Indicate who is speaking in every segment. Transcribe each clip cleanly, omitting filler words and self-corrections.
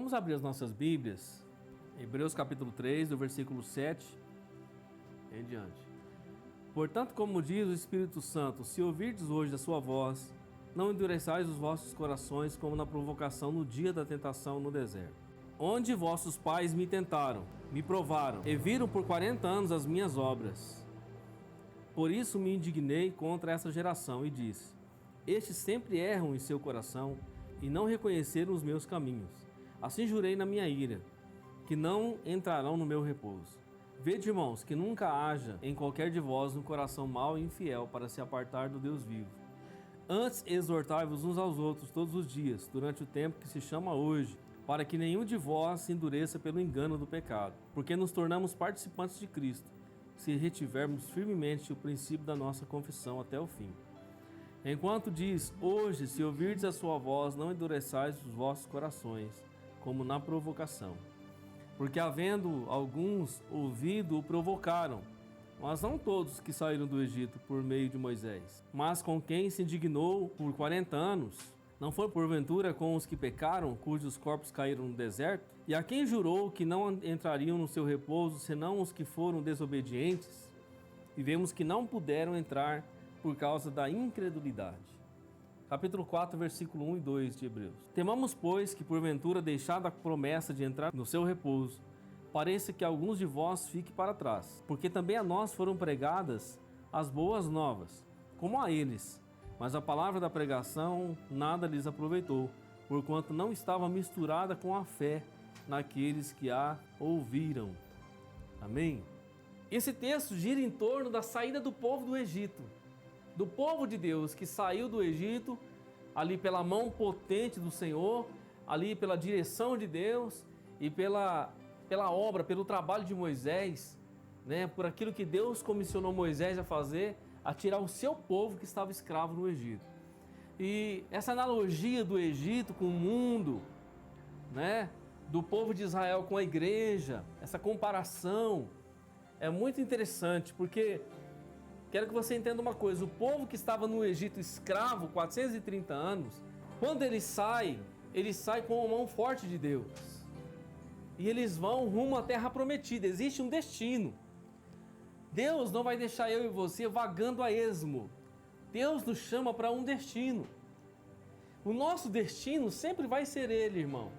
Speaker 1: Vamos abrir as nossas Bíblias, Hebreus capítulo 3, do versículo 7 em diante. Portanto, como diz o Espírito Santo, se ouvirdes hoje a sua voz, não endureçais os vossos corações como na provocação no dia da tentação no deserto, onde vossos pais me tentaram, me provaram e viram por 40 anos as minhas obras. Por isso me indignei contra essa geração e disse: estes sempre erram em seu coração e não reconheceram os meus caminhos. Assim jurei na minha ira, que não entrarão no meu repouso. Vede, irmãos, que nunca haja em qualquer de vós um coração mau e infiel para se apartar do Deus vivo. Antes exortai-vos uns aos outros todos os dias, durante o tempo que se chama hoje, para que nenhum de vós se endureça pelo engano do pecado, porque nos tornamos participantes de Cristo, se retivermos firmemente o princípio da nossa confissão até o fim. Enquanto diz: hoje, se ouvirdes a sua voz, não endureçais os vossos corações, como na provocação. Porque havendo alguns ouvido, o provocaram, mas não todos que saíram do Egito por meio de Moisés. Mas com quem se indignou por 40 anos, não foi porventura com os que pecaram, cujos corpos caíram no deserto? E a quem jurou que não entrariam no seu repouso, senão os que foram desobedientes? E vemos que não puderam entrar por causa da incredulidade. Capítulo 4, versículo 1 e 2 de Hebreus. Temamos, pois, que porventura, deixada a promessa de entrar no seu repouso, pareça que alguns de vós fiquem para trás, porque também a nós foram pregadas as boas novas, como a eles, mas a palavra da pregação nada lhes aproveitou, porquanto não estava misturada com a fé naqueles que a ouviram. Amém? Esse texto gira em torno da saída do povo do Egito, do povo de Deus que saiu do Egito, ali pela mão potente do Senhor, ali pela direção de Deus e pela obra, pelo trabalho de Moisés, né, por aquilo que Deus comissionou Moisés a fazer, a tirar o seu povo que estava escravo no Egito. E essa analogia do Egito com o mundo, né, do povo de Israel com a igreja, essa comparação é muito interessante, porque quero que você entenda uma coisa: o povo que estava no Egito escravo 430 anos, quando ele sai com a mão forte de Deus. E eles vão rumo à terra prometida. Existe um destino. Deus não vai deixar eu e você vagando a esmo. Deus nos chama para um destino. O nosso destino sempre vai ser Ele, irmão.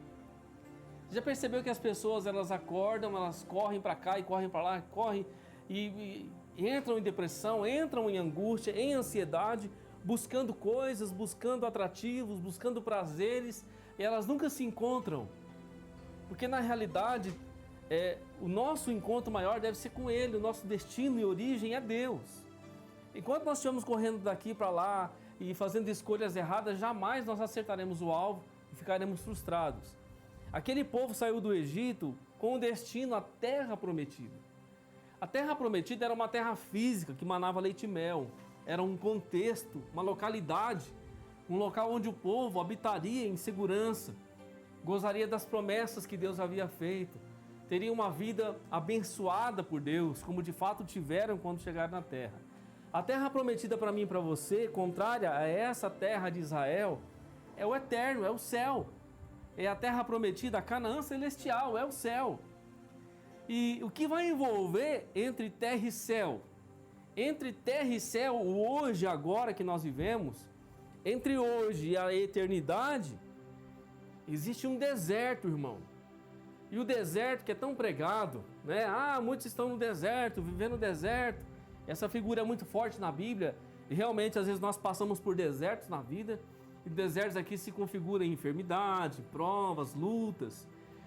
Speaker 1: Já percebeu que as pessoas, elas acordam, elas correm para cá e correm para lá, correm e entram em depressão, entram em angústia, em ansiedade, buscando coisas, buscando atrativos, buscando prazeres, e elas nunca se encontram. Porque na realidade, o nosso encontro maior deve ser com Ele, o nosso destino e origem é Deus. Enquanto nós estivermos correndo daqui para lá e fazendo escolhas erradas, jamais nós acertaremos o alvo e ficaremos frustrados. Aquele povo saiu do Egito com o destino à terra prometida. A terra prometida era uma terra física que manava leite e mel. Era um contexto, uma localidade, um local onde o povo habitaria em segurança, gozaria das promessas que Deus havia feito, teria uma vida abençoada por Deus, como de fato tiveram quando chegaram na terra. A terra prometida para mim e para você, contrária a essa terra de Israel, é o eterno, é o céu. É a terra prometida, a Canaã celestial, é o céu. E o que vai envolver entre terra e céu? Entre terra e céu, o hoje, agora que nós vivemos, entre hoje e a eternidade, existe um deserto, irmão. E o deserto que é tão pregado, né? Muitos estão no deserto, vivendo no deserto. Essa figura é muito forte na Bíblia. E realmente, às vezes, nós passamos por desertos na vida. E desertos aqui se configuram em enfermidade, provas, lutas.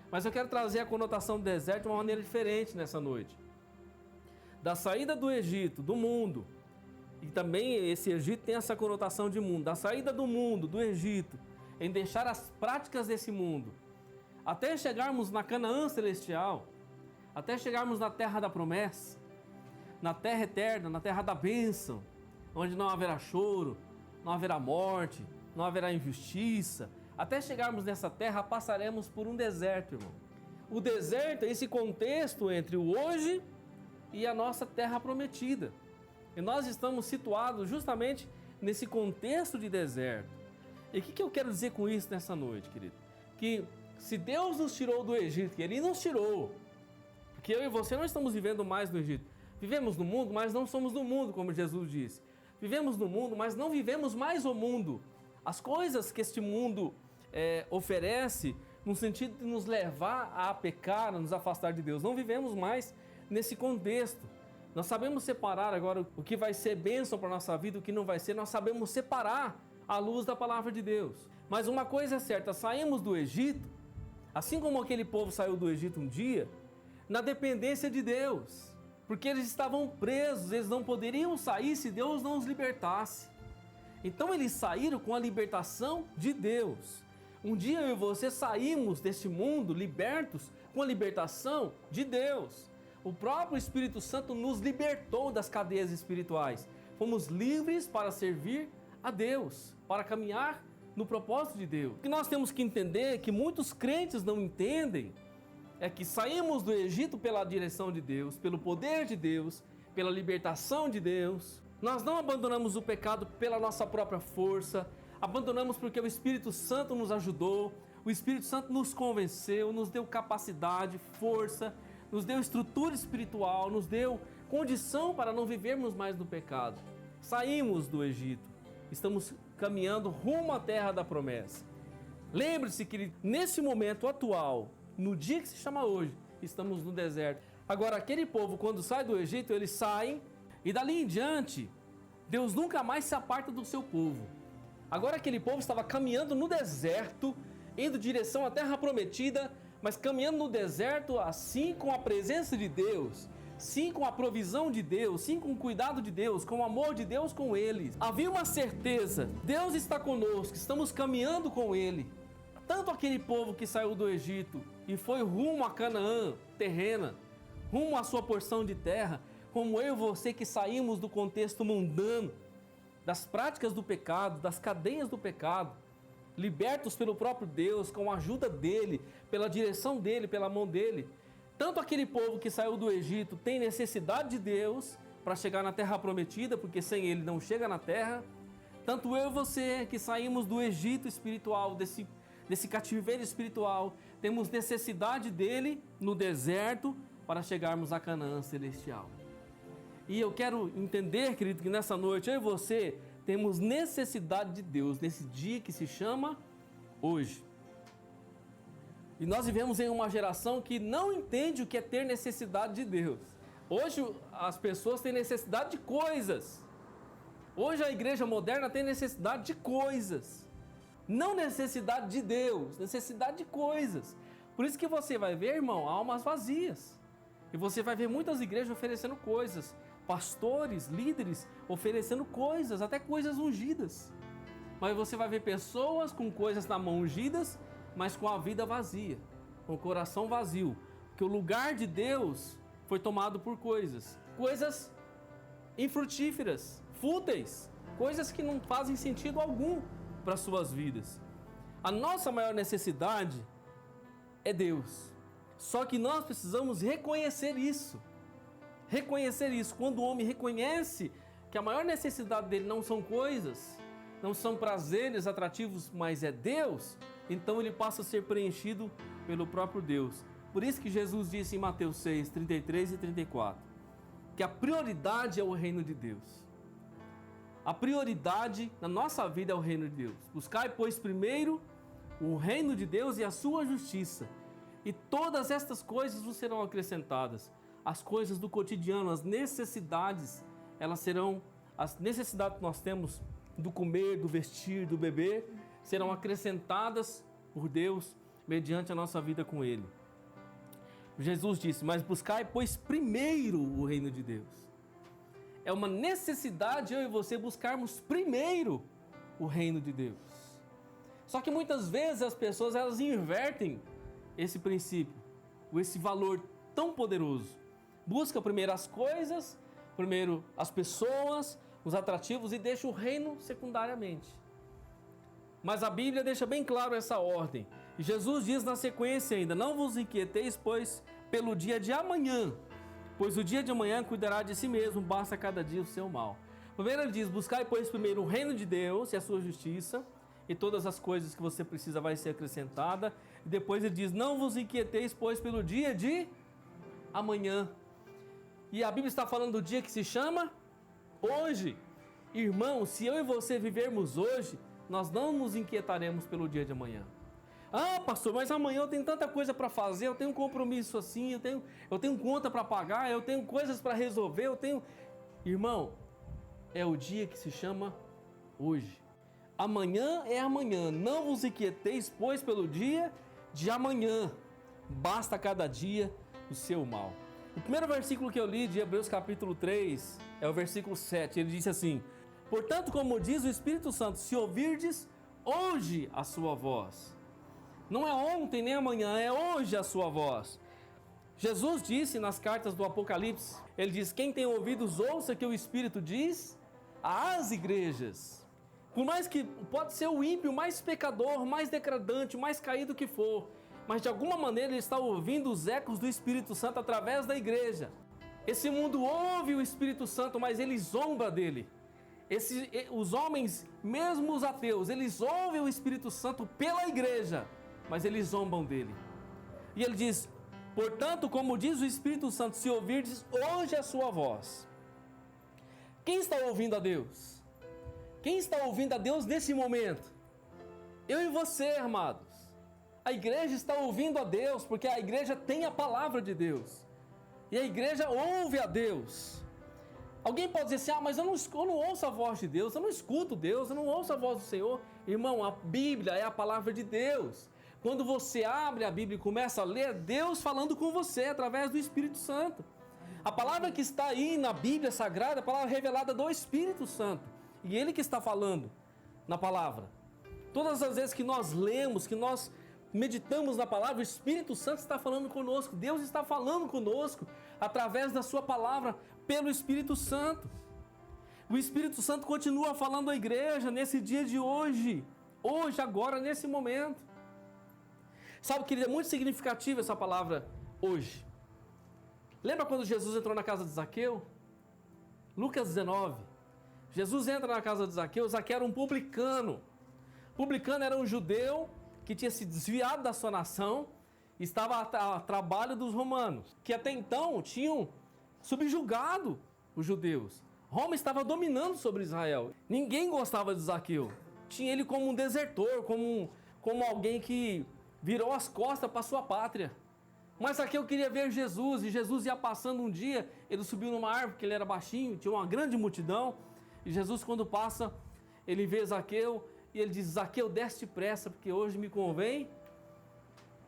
Speaker 1: Mas eu quero trazer a conotação do deserto de uma maneira diferente nessa noite. Da saída do Egito, do mundo, e também esse Egito tem essa conotação de mundo, da saída do mundo, do Egito, em deixar as práticas desse mundo, até chegarmos na Canaã celestial, até chegarmos na terra da promessa, na terra eterna, na terra da bênção, onde não haverá choro, não haverá morte, não haverá injustiça. Até chegarmos nessa terra, passaremos por um deserto, irmão. O deserto é esse contexto entre o hoje e a nossa terra prometida. E nós estamos situados justamente nesse contexto de deserto. E o que eu quero dizer com isso nessa noite, querido? Que Se Deus nos tirou do Egito, que Ele nos tirou, porque eu e você não estamos vivendo mais no Egito. Vivemos no mundo, mas não somos do mundo, como Jesus disse. Vivemos no mundo, mas não vivemos mais o mundo. As coisas que este mundo oferece, no sentido de nos levar a pecar, a nos afastar de Deus. Não vivemos mais nesse contexto. Nós sabemos separar agora o que vai ser bênção para a nossa vida, o que não vai ser. Nós sabemos separar à luz da palavra de Deus. Mas uma coisa é certa, saímos do Egito, assim como aquele povo saiu do Egito um dia, na dependência de Deus. Porque eles estavam presos, eles não poderiam sair se Deus não os libertasse. Então eles saíram com a libertação de Deus. Um dia eu e você saímos deste mundo libertos com a libertação de Deus. O próprio Espírito Santo nos libertou das cadeias espirituais. Fomos livres para servir a Deus, para caminhar no propósito de Deus. O que nós temos que entender, que muitos crentes não entendem, é que saímos do Egito pela direção de Deus, pelo poder de Deus, pela libertação de Deus. Nós não abandonamos o pecado pela nossa própria força, abandonamos porque o Espírito Santo nos ajudou, o Espírito Santo nos convenceu, nos deu capacidade, força, nos deu estrutura espiritual, nos deu condição para não vivermos mais no pecado. Saímos do Egito, estamos caminhando rumo à terra da promessa. Lembre-se que nesse momento atual, no dia que se chama hoje, estamos no deserto. Agora, aquele povo, quando sai do Egito, eles saem e dali em diante, Deus nunca mais se aparta do seu povo. Agora, aquele povo estava caminhando no deserto, indo em direção à terra prometida, mas caminhando no deserto assim com a presença de Deus, sim com a provisão de Deus, sim com o cuidado de Deus, com o amor de Deus com eles. Havia uma certeza, Deus está conosco, estamos caminhando com Ele. Tanto aquele povo que saiu do Egito e foi rumo a Canaã terrena, rumo à sua porção de terra, como eu e você que saímos do contexto mundano, das práticas do pecado, das cadeias do pecado, libertos pelo próprio Deus, com a ajuda dEle, pela direção dEle, pela mão dEle. Tanto aquele povo que saiu do Egito tem necessidade de Deus para chegar na terra prometida, porque sem Ele não chega na terra. Tanto eu e você que saímos do Egito espiritual, desse cativeiro espiritual, temos necessidade dele no deserto para chegarmos a Canaã celestial. E eu quero entender, querido, que nessa noite eu e você temos necessidade de Deus nesse dia que se chama hoje. E nós vivemos em uma geração que não entende o que é ter necessidade de Deus. Hoje as pessoas têm necessidade de coisas. Hoje a igreja moderna tem necessidade de coisas. Não necessidade de Deus, necessidade de coisas. Por isso que você vai ver, irmão, almas vazias. E você vai ver muitas igrejas oferecendo coisas. Pastores, líderes oferecendo coisas, até coisas ungidas. Mas você vai ver pessoas com coisas na mão ungidas, mas com a vida vazia, com o coração vazio. Porque o lugar de Deus foi tomado por coisas infrutíferas, fúteis, coisas que não fazem sentido algum para as suas vidas. A nossa maior necessidade é Deus. Só que nós precisamos reconhecer isso. Reconhecer isso. Quando o homem reconhece que a maior necessidade dele não são coisas, não são prazeres atrativos, mas é Deus, então ele passa a ser preenchido pelo próprio Deus. Por isso que Jesus disse em Mateus 6, 33 e 34, que a prioridade é o reino de Deus. A prioridade na nossa vida é o reino de Deus. Buscai, pois, primeiro o reino de Deus e a sua justiça, e todas estas coisas vos serão acrescentadas. As coisas do cotidiano, as necessidades, elas serão, as necessidades que nós temos do comer, do vestir, do beber, serão acrescentadas por Deus mediante a nossa vida com Ele. Jesus disse, mas buscai, pois, primeiro o reino de Deus. É uma necessidade eu e você buscarmos primeiro o reino de Deus. Só que muitas vezes as pessoas elas invertem esse princípio, esse valor tão poderoso. Busca primeiro as coisas, primeiro as pessoas, os atrativos e deixa o reino secundariamente. Mas a Bíblia deixa bem claro essa ordem. E Jesus diz na sequência ainda, não vos inquieteis, pois pelo dia de amanhã, pois o dia de amanhã cuidará de si mesmo, basta cada dia o seu mal. Primeiro ele diz, buscai, pois, primeiro o reino de Deus e a sua justiça, e todas as coisas que você precisa vai ser acrescentada. E depois ele diz, não vos inquieteis, pois pelo dia de amanhã. E a Bíblia está falando do dia que se chama hoje. Irmão, se eu e você vivermos hoje, nós não nos inquietaremos pelo dia de amanhã. Ah, pastor, mas amanhã eu tenho tanta coisa para fazer, eu tenho um compromisso assim, eu tenho conta para pagar, eu tenho coisas para resolver, Irmão, é o dia que se chama hoje. Amanhã é amanhã, não vos inquieteis, pois pelo dia de amanhã, basta cada dia o seu mal. O primeiro versículo que eu li de Hebreus capítulo 3 é o versículo 7, ele disse assim, portanto, como diz o Espírito Santo, se ouvirdes hoje a sua voz. Não é ontem nem amanhã, é hoje a sua voz. Jesus disse nas cartas do Apocalipse, ele diz, quem tem ouvidos ouça que o Espírito diz às igrejas. Por mais que pode ser o ímpio mais pecador, mais degradante, mais caído que for, mas de alguma maneira ele está ouvindo os ecos do Espírito Santo através da igreja. Esse mundo ouve o Espírito Santo, mas ele zomba dele. Os homens, mesmo os ateus, eles ouvem o Espírito Santo pela igreja, mas eles zombam dele. E ele diz, portanto, como diz o Espírito Santo, se ouvirdes hoje a sua voz. Quem está ouvindo a Deus? Quem está ouvindo a Deus nesse momento? Eu e você, amados. A igreja está ouvindo a Deus, porque a igreja tem a palavra de Deus. E a igreja ouve a Deus. Alguém pode dizer assim, mas eu não ouço a voz de Deus, eu não escuto Deus, eu não ouço a voz do Senhor. Irmão, a Bíblia é a palavra de Deus. Quando você abre a Bíblia e começa a ler, Deus falando com você através do Espírito Santo. A palavra que está aí na Bíblia Sagrada é a palavra revelada do Espírito Santo. E Ele que está falando na palavra. Todas as vezes que nós lemos, que nós meditamos na palavra, o Espírito Santo está falando conosco. Deus está falando conosco através da sua palavra, pelo Espírito Santo. O Espírito Santo continua falando à igreja nesse dia de hoje. Hoje, agora, nesse momento. Sabe, querido, é muito significativa essa palavra hoje. Lembra quando Jesus entrou na casa de Zaqueu? Lucas 19. Jesus entra na casa de Zaqueu. Zaqueu era um publicano. Publicano era um judeu que tinha se desviado da sua nação, estava a trabalho dos romanos, que até então tinham subjugado os judeus. Roma estava dominando sobre Israel. Ninguém gostava de Zaqueu. Tinha ele como um desertor, como alguém que virou as costas para sua pátria. Mas Zaqueu queria ver Jesus, e Jesus ia passando um dia, ele subiu numa árvore, porque ele era baixinho, tinha uma grande multidão, e Jesus, quando passa, ele vê Zaqueu, e ele diz, Zaqueu, desce depressa, porque hoje me convém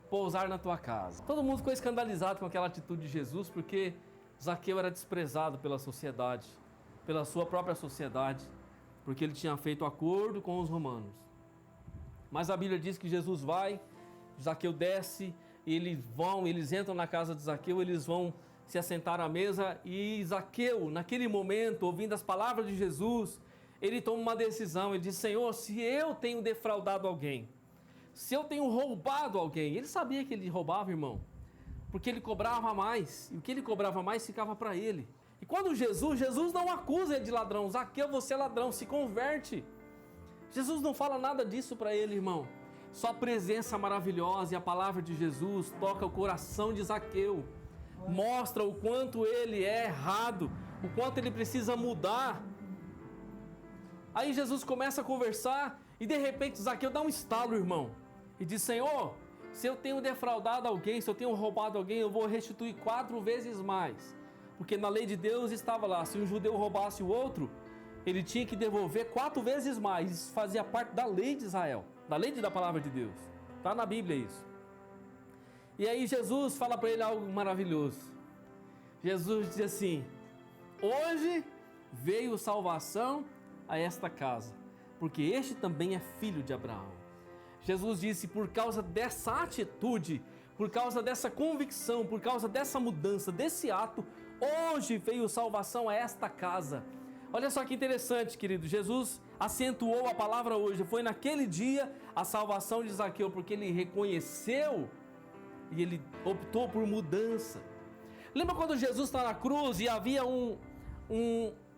Speaker 1: pousar na tua casa. Todo mundo ficou escandalizado com aquela atitude de Jesus, porque Zaqueu era desprezado pela sociedade, pela sua própria sociedade, porque ele tinha feito acordo com os romanos. Mas a Bíblia diz que Jesus vai, Zaqueu desce, eles entram na casa de Zaqueu, eles vão se assentar à mesa, e Zaqueu, naquele momento, ouvindo as palavras de Jesus, ele toma uma decisão, ele diz, Senhor, se eu tenho defraudado alguém, se eu tenho roubado alguém, ele sabia que ele roubava, irmão, porque ele cobrava mais, e o que ele cobrava mais ficava para ele. E quando Jesus não acusa ele de ladrão, Zaqueu, você é ladrão, se converte. Jesus não fala nada disso para ele, irmão. Só a presença maravilhosa e a palavra de Jesus toca o coração de Zaqueu, mostra o quanto ele é errado, o quanto ele precisa mudar. Aí Jesus começa a conversar e de repente Zaqueu dá um estalo, irmão, e diz, Senhor, se eu tenho defraudado alguém, se eu tenho roubado alguém, eu vou restituir 4 vezes mais. Porque na lei de Deus estava lá, se um judeu roubasse o outro, ele tinha que devolver 4 vezes mais. Isso fazia parte da lei de Israel, da lei da palavra de Deus. Está na Bíblia isso. E aí Jesus fala para ele algo maravilhoso. Jesus diz assim, hoje veio salvação a esta casa, porque este também é filho de Abraão. Jesus disse, por causa dessa atitude, por causa dessa convicção, por causa dessa mudança, desse ato, hoje veio salvação a esta casa. Olha só que interessante, querido, Jesus acentuou a palavra hoje, foi naquele dia a salvação de Zaqueu, porque ele reconheceu e ele optou por mudança. Lembra quando Jesus está na cruz e havia um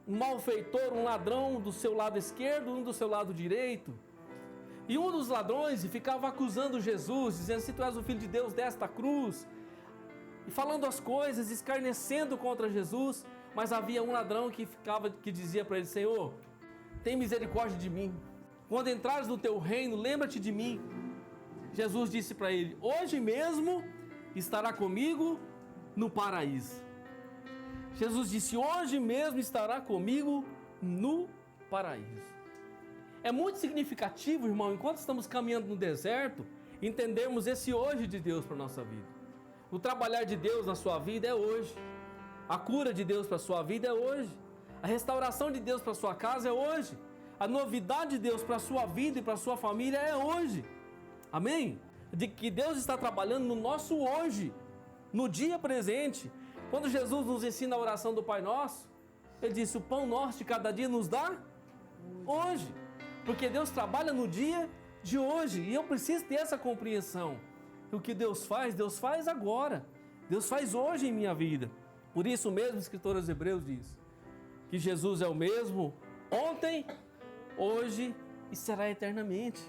Speaker 1: malfeitor, um ladrão do seu lado esquerdo, um do seu lado direito? E um dos ladrões ficava acusando Jesus, dizendo: se tu és o Filho de Deus, desta cruz. E falando as coisas, escarnecendo contra Jesus. Mas havia um ladrão que dizia para ele: Senhor, tem misericórdia de mim. Quando entrares no teu reino, lembra-te de mim. Jesus disse para ele: hoje mesmo estará comigo no paraíso. Jesus disse: hoje mesmo estará comigo no paraíso. É muito significativo, irmão, enquanto estamos caminhando no deserto, entendermos esse hoje de Deus para a nossa vida. O trabalhar de Deus na sua vida é hoje. A cura de Deus para a sua vida é hoje. A restauração de Deus para a sua casa é hoje. A novidade de Deus para a sua vida e para a sua família é hoje. Amém? De que Deus está trabalhando no nosso hoje, no dia presente. Quando Jesus nos ensina a oração do Pai Nosso, Ele disse: o pão nosso de cada dia nos dá hoje. Porque Deus trabalha no dia de hoje. E eu preciso ter essa compreensão. O que Deus faz agora. Deus faz hoje em minha vida. Por isso mesmo o escritor aos Hebreus diz que Jesus é o mesmo ontem, hoje e será eternamente.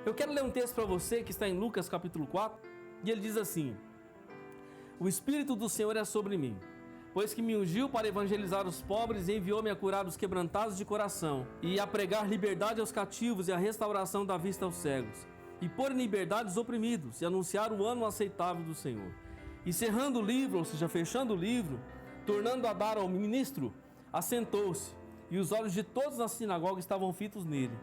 Speaker 1: Eu quero ler um texto para você que está em Lucas capítulo 4, e ele diz assim: o Espírito do Senhor é sobre mim, pois que me ungiu para evangelizar os pobres e enviou-me a curar os quebrantados de coração e a pregar liberdade aos cativos e a restauração da vista aos cegos, e pôr em liberdade os oprimidos e anunciar o ano aceitável do Senhor. E cerrando o livro, ou seja, fechando o livro, tornando a dar ao ministro, assentou-se, e os olhos de todos na sinagoga estavam fitos nele.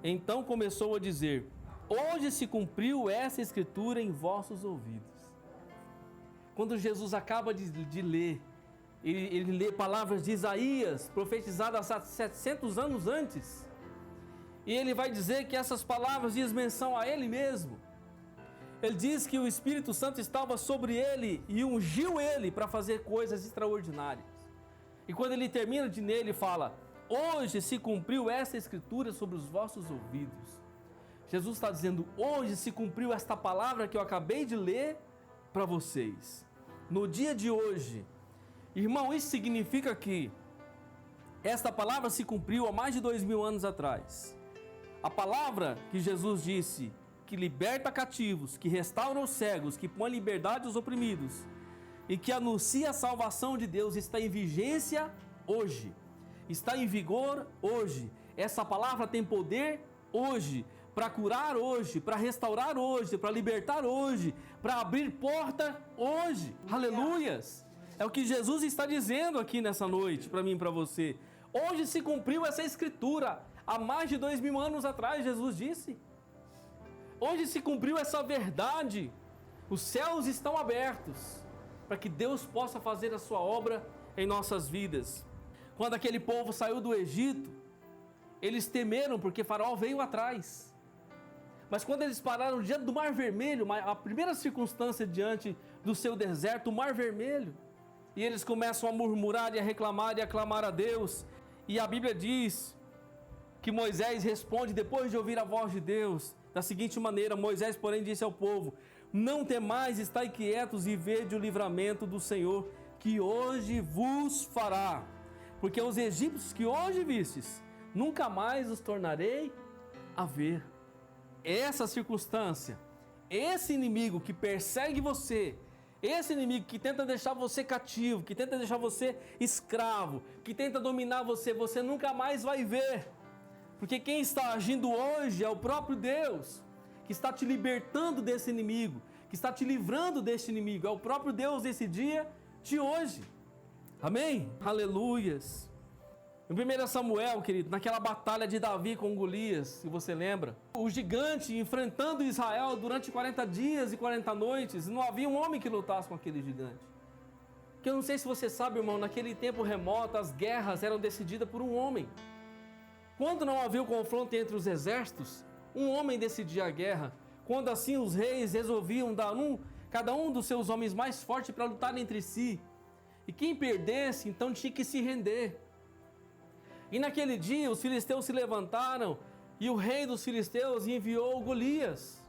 Speaker 1: Então começou a dizer: hoje se cumpriu essa escritura em vossos ouvidos. Quando Jesus acaba de ler, ele lê palavras de Isaías, profetizadas há 700 anos antes, e ele vai dizer que essas palavras diz menção a ele mesmo. Ele diz que o Espírito Santo estava sobre ele e ungiu ele para fazer coisas extraordinárias. E quando ele termina de ler, ele fala: hoje se cumpriu esta escritura sobre os vossos ouvidos. Jesus está dizendo: hoje se cumpriu esta palavra que eu acabei de ler para vocês. No dia de hoje. Irmão, isso significa que esta palavra se cumpriu há mais de 2000 anos atrás. A palavra que Jesus disse, que liberta cativos, que restaura os cegos, que põe liberdade aos oprimidos e que anuncia a salvação de Deus, está em vigência hoje, está em vigor hoje. Essa palavra tem poder hoje, para curar hoje, para restaurar hoje, para libertar hoje, para abrir porta hoje. Aleluias! É o que Jesus está dizendo aqui nessa noite, para mim e para você. Hoje se cumpriu essa escritura, há mais de 2000 anos atrás, Jesus disse. Hoje se cumpriu essa verdade. Os céus estão abertos para que Deus possa fazer a sua obra em nossas vidas. Quando aquele povo saiu do Egito, eles temeram porque Faraó veio atrás. Mas quando eles pararam diante do Mar Vermelho, a primeira circunstância diante do seu deserto, o Mar Vermelho, e eles começam a murmurar e a reclamar e a clamar a Deus. E a Bíblia diz que Moisés responde depois de ouvir a voz de Deus da seguinte maneira: Moisés, porém, disse ao povo: não temais, estai quietos e vede o livramento do Senhor, que hoje vos fará. Porque os egípcios que hoje vistes, nunca mais os tornarei a ver. Essa circunstância, esse inimigo que persegue você, esse inimigo que tenta deixar você cativo, que tenta deixar você escravo, que tenta dominar você, você nunca mais vai ver. Porque quem está agindo hoje é o próprio Deus, que está te libertando desse inimigo, que está te livrando desse inimigo. É o próprio Deus desse dia de hoje. Amém? Aleluias. Em 1 Samuel, querido, naquela batalha de Davi com Golias, se você lembra, o gigante enfrentando Israel durante 40 dias e 40 noites, não havia um homem que lutasse com aquele gigante. Que eu não sei se você sabe, irmão, naquele tempo remoto, as guerras eram decididas por um homem. Quando não havia o confronto entre os exércitos, um homem decidia a guerra. Quando assim os reis resolviam dar cada um dos seus homens mais fortes para lutar entre si. E quem perdesse, então tinha que se render. E naquele dia os filisteus se levantaram e o rei dos filisteus enviou Golias,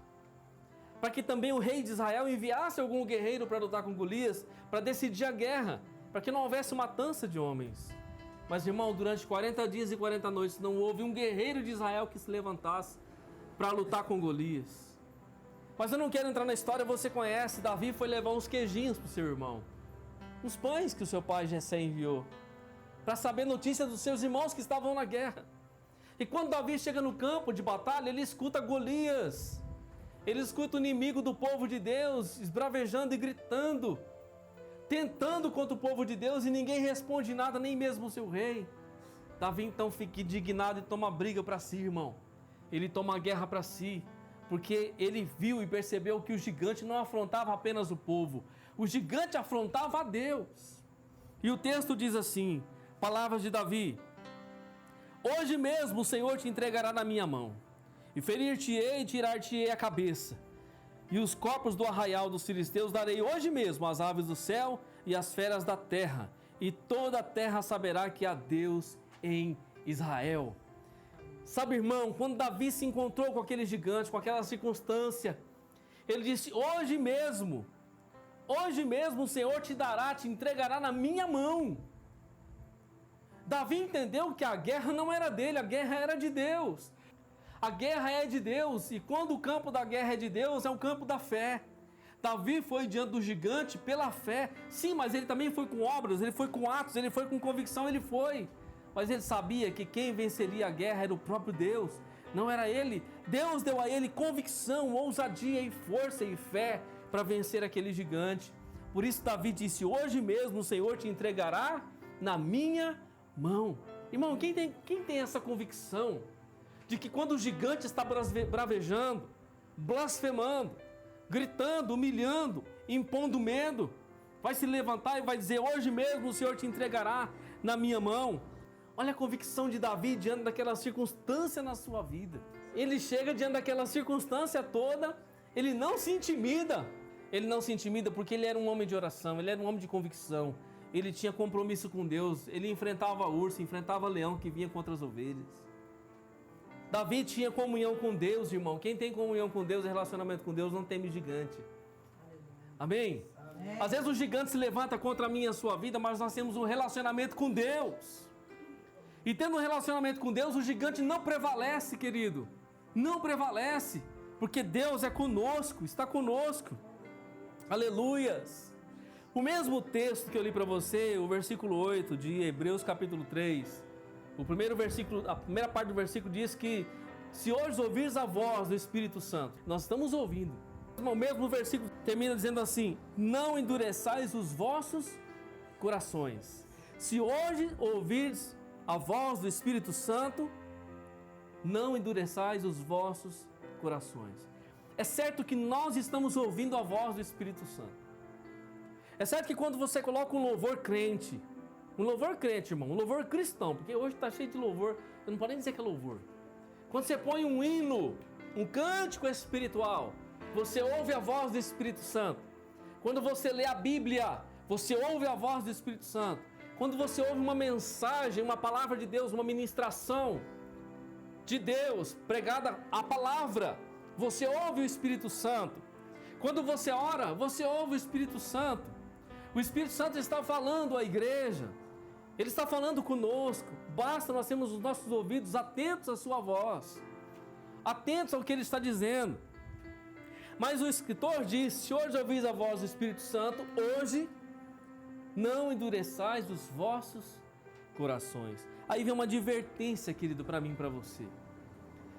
Speaker 1: para que também o rei de Israel enviasse algum guerreiro para lutar com Golias, para decidir a guerra, para que não houvesse matança de homens. Mas, irmão, durante 40 dias e 40 noites não houve um guerreiro de Israel que se levantasse para lutar com Golias. Mas eu não quero entrar na história, você conhece, Davi foi levar uns queijinhos para o seu irmão. Uns pães que o seu pai Jessé enviou, para saber notícia dos seus irmãos que estavam na guerra. E quando Davi chega no campo de batalha, ele escuta Golias. Ele escuta o inimigo do povo de Deus esbravejando e gritando, tentando contra o povo de Deus, e ninguém responde nada, nem mesmo o seu rei. Davi então fica indignado e toma briga para si, irmão. Ele toma a guerra para si, porque ele viu e percebeu que o gigante não afrontava apenas o povo, o gigante afrontava a Deus. E o texto diz assim, palavras de Davi: hoje mesmo o Senhor te entregará na minha mão, e ferir-te-ei e tirar-te-ei a cabeça, e os corpos do arraial dos filisteus darei hoje mesmo às aves do céu e às feras da terra, e toda a terra saberá que há Deus em Israel. Sabe, irmão, quando Davi se encontrou com aquele gigante, com aquela circunstância, ele disse: hoje mesmo o Senhor te entregará na minha mão. Davi entendeu que a guerra não era dele, a guerra era de Deus. A guerra é de Deus, e quando o campo da guerra é de Deus, é um campo da fé. Davi foi diante do gigante pela fé, sim, mas ele também foi com obras, ele foi com atos, ele foi com convicção, ele foi. Mas ele sabia que quem venceria a guerra era o próprio Deus, não era ele. Deus deu a ele convicção, ousadia e força e fé para vencer aquele gigante. Por isso Davi disse: hoje mesmo o Senhor te entregará na minha mão. Irmão, quem tem essa convicção de que quando o gigante está bravejando, blasfemando, gritando, humilhando, impondo medo, vai se levantar e vai dizer: hoje mesmo o Senhor te entregará na minha mão? Olha a convicção de Davi diante daquela circunstância na sua vida. Ele chega diante daquela circunstância toda, ele não se intimida. Ele não se intimida porque ele era um homem de oração, ele era um homem de convicção. Ele tinha compromisso com Deus, ele enfrentava urso, enfrentava leão que vinha contra as ovelhas. Davi tinha comunhão com Deus, irmão. Quem tem comunhão com Deus e relacionamento com Deus não teme gigante. Amém? Às vezes o gigante se levanta contra a minha e a sua vida, mas nós temos um relacionamento com Deus. E tendo um relacionamento com Deus, o gigante não prevalece, querido. Não prevalece, porque Deus é conosco, está conosco. Aleluias! O mesmo texto que eu li para você, o versículo 8 de Hebreus capítulo 3, a primeira parte do versículo diz que se hoje ouvires a voz do Espírito Santo, nós estamos ouvindo. O mesmo versículo termina dizendo assim: não endureçais os vossos corações. Se hoje ouvires a voz do Espírito Santo, não endureçais os vossos corações. É certo que nós estamos ouvindo a voz do Espírito Santo. É certo que quando você coloca um louvor crente, irmão, um louvor cristão, porque hoje está cheio de louvor, eu não posso nem dizer que é louvor. Quando você põe um hino, um cântico espiritual, você ouve a voz do Espírito Santo. Quando você lê a Bíblia, você ouve a voz do Espírito Santo. Quando você ouve uma mensagem, uma palavra de Deus, uma ministração de Deus, pregada a palavra, você ouve o Espírito Santo. Quando você ora, você ouve o Espírito Santo. O Espírito Santo está falando à igreja, ele está falando conosco. Basta nós termos os nossos ouvidos atentos à sua voz, atentos ao que ele está dizendo. Mas o escritor diz: se hoje ouvis a voz do Espírito Santo, hoje não endureçais os vossos corações. Aí vem uma advertência, querido, para mim e para você.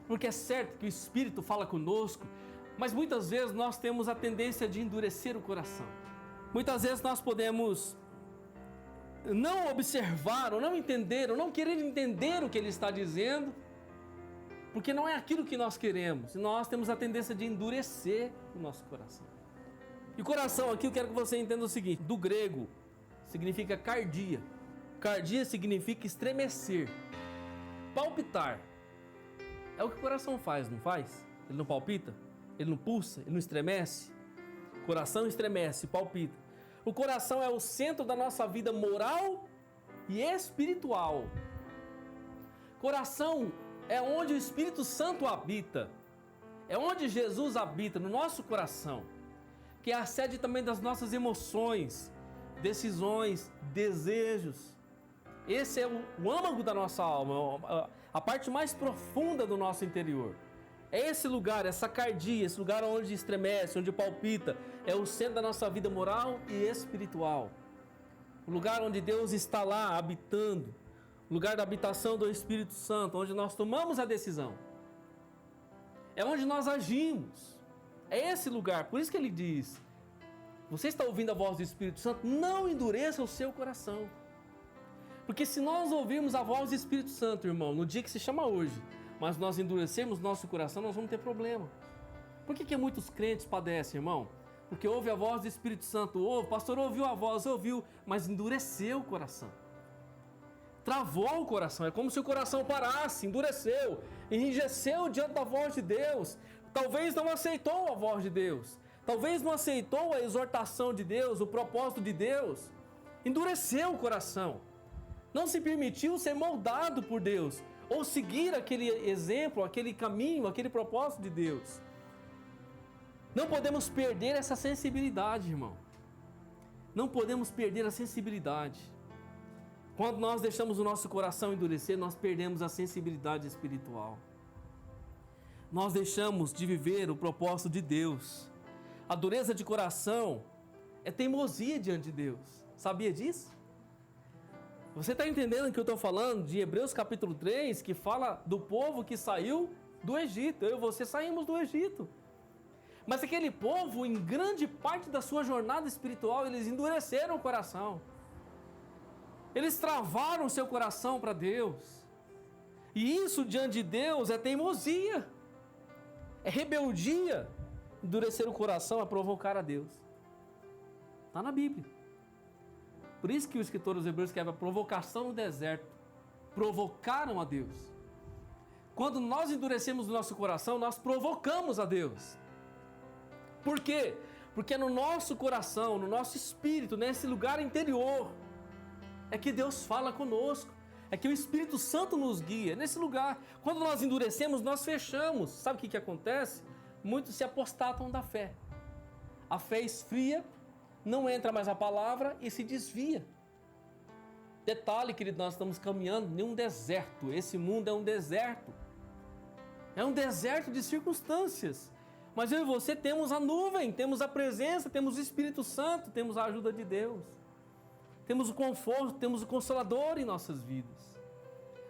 Speaker 1: Porque é certo que o Espírito fala conosco, mas muitas vezes nós temos a tendência de endurecer o coração. Muitas vezes nós podemos não observar, ou não entender, ou não querer entender o que ele está dizendo, porque não é aquilo que nós queremos. E nós temos a tendência de endurecer o nosso coração. E coração aqui eu quero que você entenda o seguinte: do grego significa cardia. Cardia significa estremecer, palpitar. É o que o coração faz, não faz? Ele não palpita? Ele não pulsa? Ele não estremece? O coração estremece, palpita. O coração é o centro da nossa vida moral e espiritual. Coração é onde o Espírito Santo habita. É onde Jesus habita, no nosso coração. Que é a sede também das nossas emoções, decisões, desejos. Esse é o âmago da nossa alma, a parte mais profunda do nosso interior. É esse lugar, essa cardia, esse lugar onde estremece, onde palpita, é o centro da nossa vida moral e espiritual. O lugar onde Deus está lá habitando, o lugar da habitação do Espírito Santo, onde nós tomamos a decisão. É onde nós agimos. É esse lugar, por isso que ele diz: você está ouvindo a voz do Espírito Santo, não endureça o seu coração. Porque se nós ouvirmos a voz do Espírito Santo, irmão, no dia que se chama hoje, mas nós endurecermos nosso coração, nós vamos ter problema. Por que muitos crentes padecem, irmão? Porque ouve a voz do Espírito Santo, ouve, pastor ouviu a voz, ouviu, mas endureceu o coração. Travou o coração, é como se o coração parasse, endureceu, enrijeceu diante da voz de Deus. Talvez não aceitou a voz de Deus, talvez não aceitou a exortação de Deus, o propósito de Deus. Endureceu o coração, não se permitiu ser moldado por Deus, ou seguir aquele exemplo, aquele caminho, aquele propósito de Deus. Não podemos perder essa sensibilidade, irmão. Não podemos perder a sensibilidade. Quando nós deixamos o nosso coração endurecer, nós perdemos a sensibilidade espiritual. Nós deixamos de viver o propósito de Deus. A dureza de coração é teimosia diante de Deus. Sabia disso? Você está entendendo o que eu estou falando de Hebreus capítulo 3, que fala do povo que saiu do Egito. Eu e você saímos do Egito. Mas aquele povo, em grande parte da sua jornada espiritual, eles endureceram o coração. Eles travaram o seu coração para Deus. E isso diante de Deus é teimosia. É rebeldia. Endurecer o coração é provocar a Deus. Está na Bíblia. Por isso que o escritor dos Hebreus escreve a provocação no deserto. Provocaram a Deus. Quando nós endurecemos o nosso coração, nós provocamos a Deus. Por quê? Porque no nosso coração, no nosso espírito, nesse lugar interior, é que Deus fala conosco. É que o Espírito Santo nos guia. Nesse lugar, quando nós endurecemos, nós fechamos. Sabe o que acontece? Muitos se apostatam da fé. A fé esfria, não entra mais a palavra e se desvia. Detalhe, querido, nós estamos caminhando em um deserto. Esse mundo é um deserto. É um deserto de circunstâncias. Mas eu e você temos a nuvem, temos a presença, temos o Espírito Santo, temos a ajuda de Deus. Temos o conforto, temos o Consolador em nossas vidas.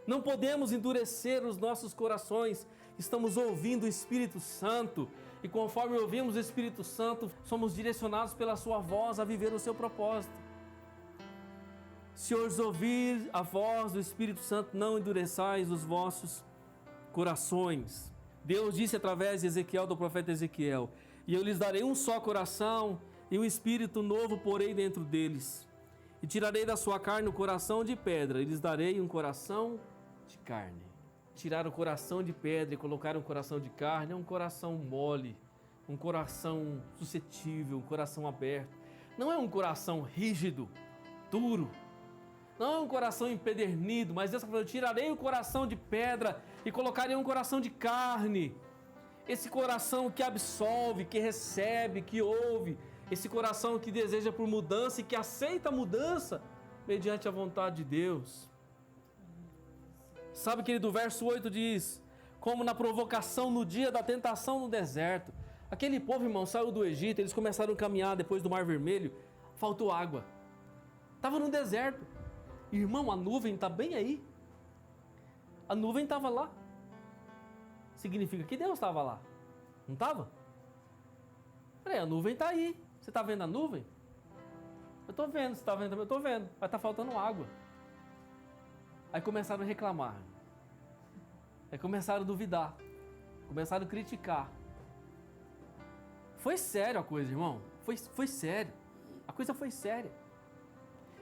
Speaker 1: Não podemos endurecer os nossos corações. Estamos ouvindo o Espírito Santo. E conforme ouvimos o Espírito Santo, somos direcionados pela sua voz a viver o seu propósito. Se os ouvir a voz do Espírito Santo, não endureçais os vossos corações. Deus disse através de Ezequiel, do profeta Ezequiel: e eu lhes darei um só coração, e um espírito novo porei dentro deles. E tirarei da sua carne o coração de pedra, e lhes darei um coração de carne. Tirar o coração de pedra e colocar um coração de carne é um coração mole, um coração suscetível, um coração aberto. Não é um coração rígido, duro. Não é um coração empedernido, mas Deus está falando: eu tirarei o coração de pedra e colocarei um coração de carne. Esse coração que absolve, que recebe, que ouve. Esse coração que deseja por mudança e que aceita a mudança mediante a vontade de Deus. Sabe, querido, o verso 8 diz: como na provocação no dia da tentação no deserto. Aquele povo, irmão, saiu do Egito, eles começaram a caminhar depois do Mar Vermelho, faltou água. Estava no deserto. Irmão, a nuvem está bem aí. A nuvem estava lá. Significa que Deus estava lá. Não estava? Peraí, a nuvem está aí. Você está vendo a nuvem? Eu estou vendo. Você está vendo também? Eu estou vendo. Mas está faltando água. Aí começaram a reclamar. Aí começaram a duvidar. Começaram a criticar. Foi sério a coisa, irmão. Foi sério. A coisa foi séria.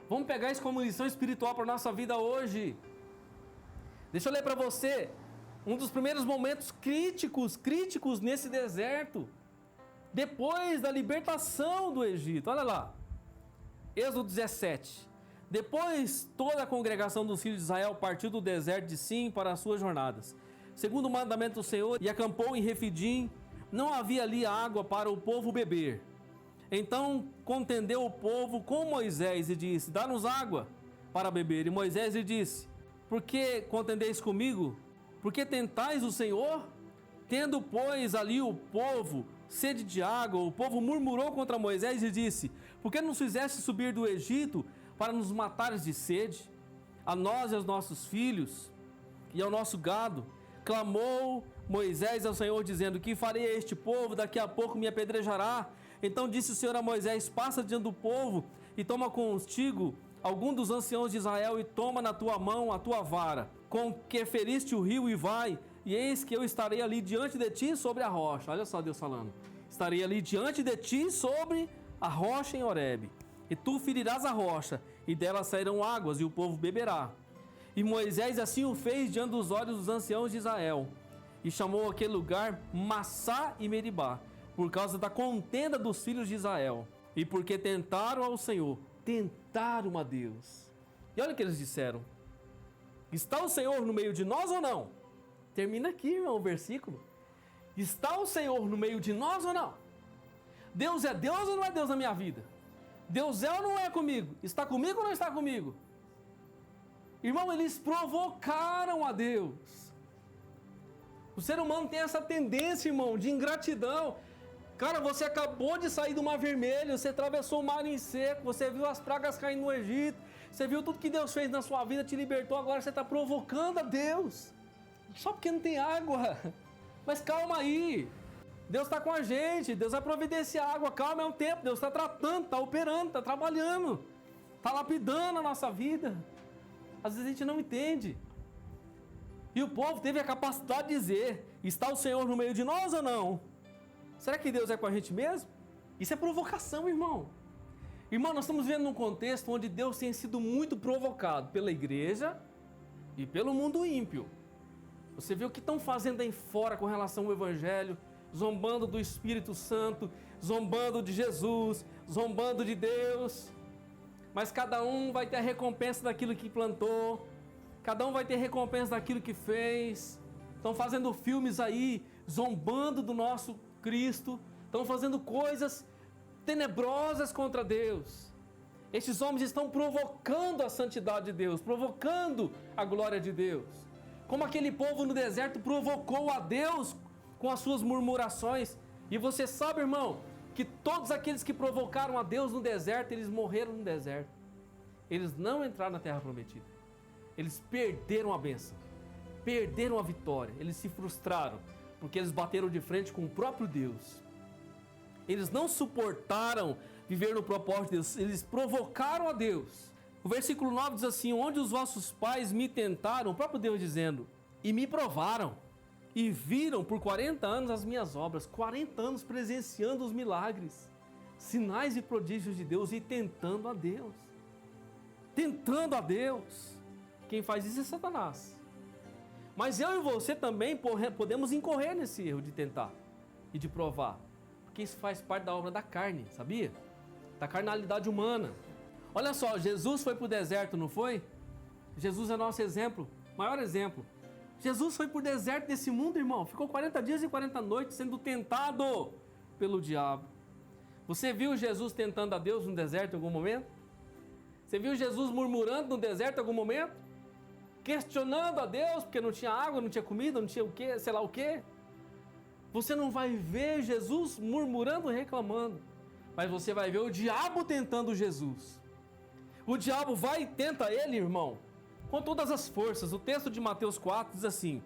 Speaker 1: Vamos pegar isso como lição espiritual para a nossa vida hoje. Deixa eu ler para você um dos primeiros momentos críticos nesse deserto. Depois da libertação do Egito. Olha lá. Êxodo 17. Depois toda a congregação dos filhos de Israel partiu do deserto de Sim para as suas jornadas, segundo o mandamento do Senhor, e acampou em Refidim. Não havia ali água para o povo beber. Então contendeu o povo com Moisés e disse: dá-nos água para beber. E Moisés lhe disse: por que contendeis comigo? Por que tentais o Senhor? Tendo, pois, ali o povo sede de água, o povo murmurou contra Moisés e disse: por que nos fizeste subir do Egito para nos matares de sede, a nós e aos nossos filhos e ao nosso gado? Clamou Moisés ao Senhor, dizendo: que farei a este povo? Daqui a pouco me apedrejará. Então disse o Senhor a Moisés: passa diante do povo e toma contigo algum dos anciãos de Israel e toma na tua mão a tua vara, com que feriste o rio, e vai, e eis que eu estarei ali diante de ti sobre a rocha. Olha só Deus falando: estarei ali diante de ti sobre a rocha em Horebe, e tu ferirás a rocha, e dela sairão águas, e o povo beberá. E Moisés assim o fez diante dos olhos dos anciãos de Israel, e chamou aquele lugar Massá e Meribá, por causa da contenda dos filhos de Israel, e porque tentaram ao Senhor, tentaram a Deus. E olha o que eles disseram: está o Senhor no meio de nós ou não? Termina aqui, irmão, o versículo. Está o Senhor no meio de nós ou não? Deus é Deus ou não é Deus na minha vida? Deus é ou não é comigo? Está comigo ou não está comigo? Irmão, eles provocaram a Deus. O ser humano tem essa tendência, irmão, de ingratidão. Cara, você acabou de sair do Mar Vermelho, você atravessou o mar em seco, você viu as pragas caindo no Egito, você viu tudo que Deus fez na sua vida, te libertou, agora você está provocando a Deus. Só porque não tem água. Mas calma aí. Deus está com a gente, Deus vai providenciar água, calma, é um tempo, Deus está tratando, está operando, está trabalhando, está lapidando a nossa vida. Às vezes a gente não entende. E o povo teve a capacidade de dizer: está o Senhor no meio de nós ou não? Será que Deus é com a gente mesmo? Isso é provocação, irmão. Irmão, nós estamos vivendo num contexto onde Deus tem sido muito provocado pela igreja e pelo mundo ímpio. Você vê o que estão fazendo aí fora com relação ao Evangelho, zombando do Espírito Santo, zombando de Jesus, zombando de Deus. Mas cada um vai ter a recompensa daquilo que plantou, cada um vai ter recompensa daquilo que fez. Estão fazendo filmes aí, zombando do nosso Cristo, estão fazendo coisas tenebrosas contra Deus. Estes homens estão provocando a santidade de Deus, provocando a glória de Deus. Como aquele povo no deserto provocou a Deus com as suas murmurações. E você sabe, irmão, que todos aqueles que provocaram a Deus no deserto, eles morreram no deserto. Eles não entraram na terra prometida. Eles perderam a bênção, perderam a vitória, eles se frustraram, porque eles bateram de frente com o próprio Deus. Eles não suportaram viver no propósito de Deus, eles provocaram a Deus. O versículo 9 diz assim: onde os vossos pais me tentaram, o próprio Deus dizendo, e me provaram, e viram por 40 anos as minhas obras, 40 anos presenciando os milagres, sinais e prodígios de Deus, e tentando a Deus. Tentando a Deus. Quem faz isso é Satanás. Mas eu e você também podemos incorrer nesse erro de tentar e de provar, porque isso faz parte da obra da carne, sabia? Da carnalidade humana. Olha só, Jesus foi para o deserto, não foi? Jesus é nosso exemplo, maior exemplo. Jesus foi para o deserto desse mundo, irmão. Ficou 40 dias e 40 noites sendo tentado pelo diabo. Você viu Jesus tentando a Deus no deserto em algum momento? Você viu Jesus murmurando no deserto em algum momento? Questionando a Deus porque não tinha água, não tinha comida, não tinha o quê, sei lá o quê? Você não vai ver Jesus murmurando e reclamando, mas você vai ver o diabo tentando Jesus. O diabo vai e tenta ele, irmão, com todas as forças. O texto de Mateus 4 diz assim: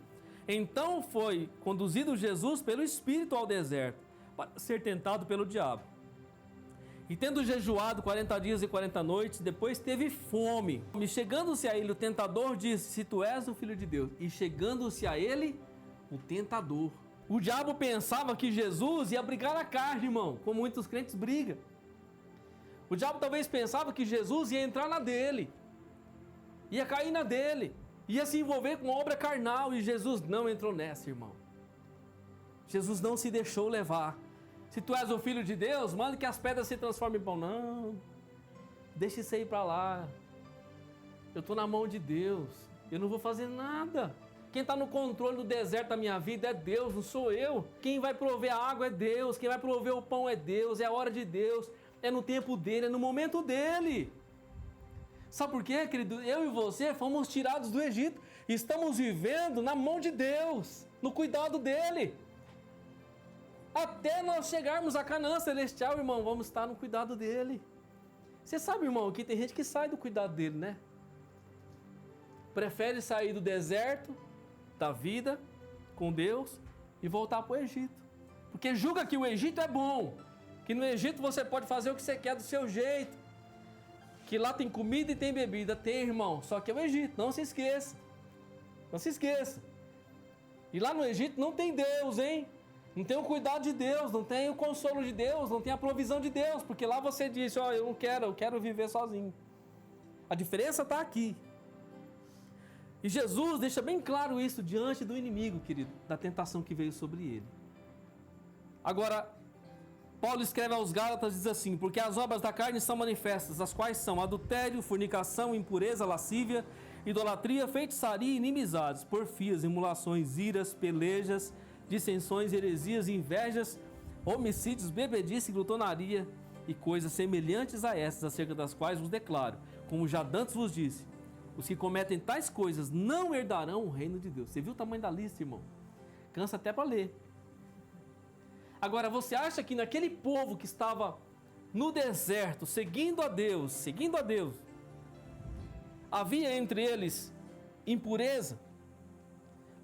Speaker 1: então foi conduzido Jesus pelo Espírito ao deserto para ser tentado pelo diabo. E tendo jejuado 40 dias e 40 noites, depois teve fome. E chegando-se a ele, o tentador disse: se tu és o Filho de Deus. E chegando-se a ele, o tentador. O diabo pensava que Jesus ia brigar na carne, irmão, como muitos crentes brigam. O diabo talvez pensava que Jesus ia entrar na dele, ia cair na dele, ia se envolver com obra carnal, e Jesus não entrou nessa, irmão. Jesus não se deixou levar. Se tu és o Filho de Deus, manda que as pedras se transformem em pão. Não, deixa isso aí para lá. Eu estou na mão de Deus, eu não vou fazer nada. Quem está no controle do deserto da minha vida é Deus, não sou eu. Quem vai prover a água é Deus, quem vai prover o pão é Deus, é a hora de Deus, é no tempo dele, é no momento dele. Sabe por quê, querido? Eu e você fomos tirados do Egito e estamos vivendo na mão de Deus, no cuidado dele. Até nós chegarmos a Canaã celestial, irmão, vamos estar no cuidado dele. Você sabe, irmão, que tem gente que sai do cuidado dele, né? Prefere sair do deserto, da vida, com Deus, e voltar para o Egito. Porque julga que o Egito é bom, que no Egito você pode fazer o que você quer do seu jeito, que lá tem comida e tem bebida. Tem, irmão, só que é o Egito, não se esqueça. Não se esqueça. E lá no Egito não tem Deus, hein? Não tem o cuidado de Deus, não tem o consolo de Deus, não tem a provisão de Deus, porque lá você disse, ó, eu não quero, eu quero viver sozinho. A diferença está aqui. E Jesus deixa bem claro isso diante do inimigo, querido, da tentação que veio sobre ele. Agora, Paulo escreve aos Gálatas, diz assim, porque as obras da carne são manifestas, as quais são adultério, fornicação, impureza, lascívia, idolatria, feitiçaria, inimizades, porfias, emulações, iras, pelejas, dissensões, heresias, invejas, homicídios, bebedice, glutonaria e coisas semelhantes a essas, acerca das quais vos declaro, como já dantes vos disse, os que cometem tais coisas não herdarão o reino de Deus. Você viu o tamanho da lista, irmão? Cansa até para ler. Agora, você acha que naquele povo que estava no deserto, seguindo a Deus, havia entre eles impureza,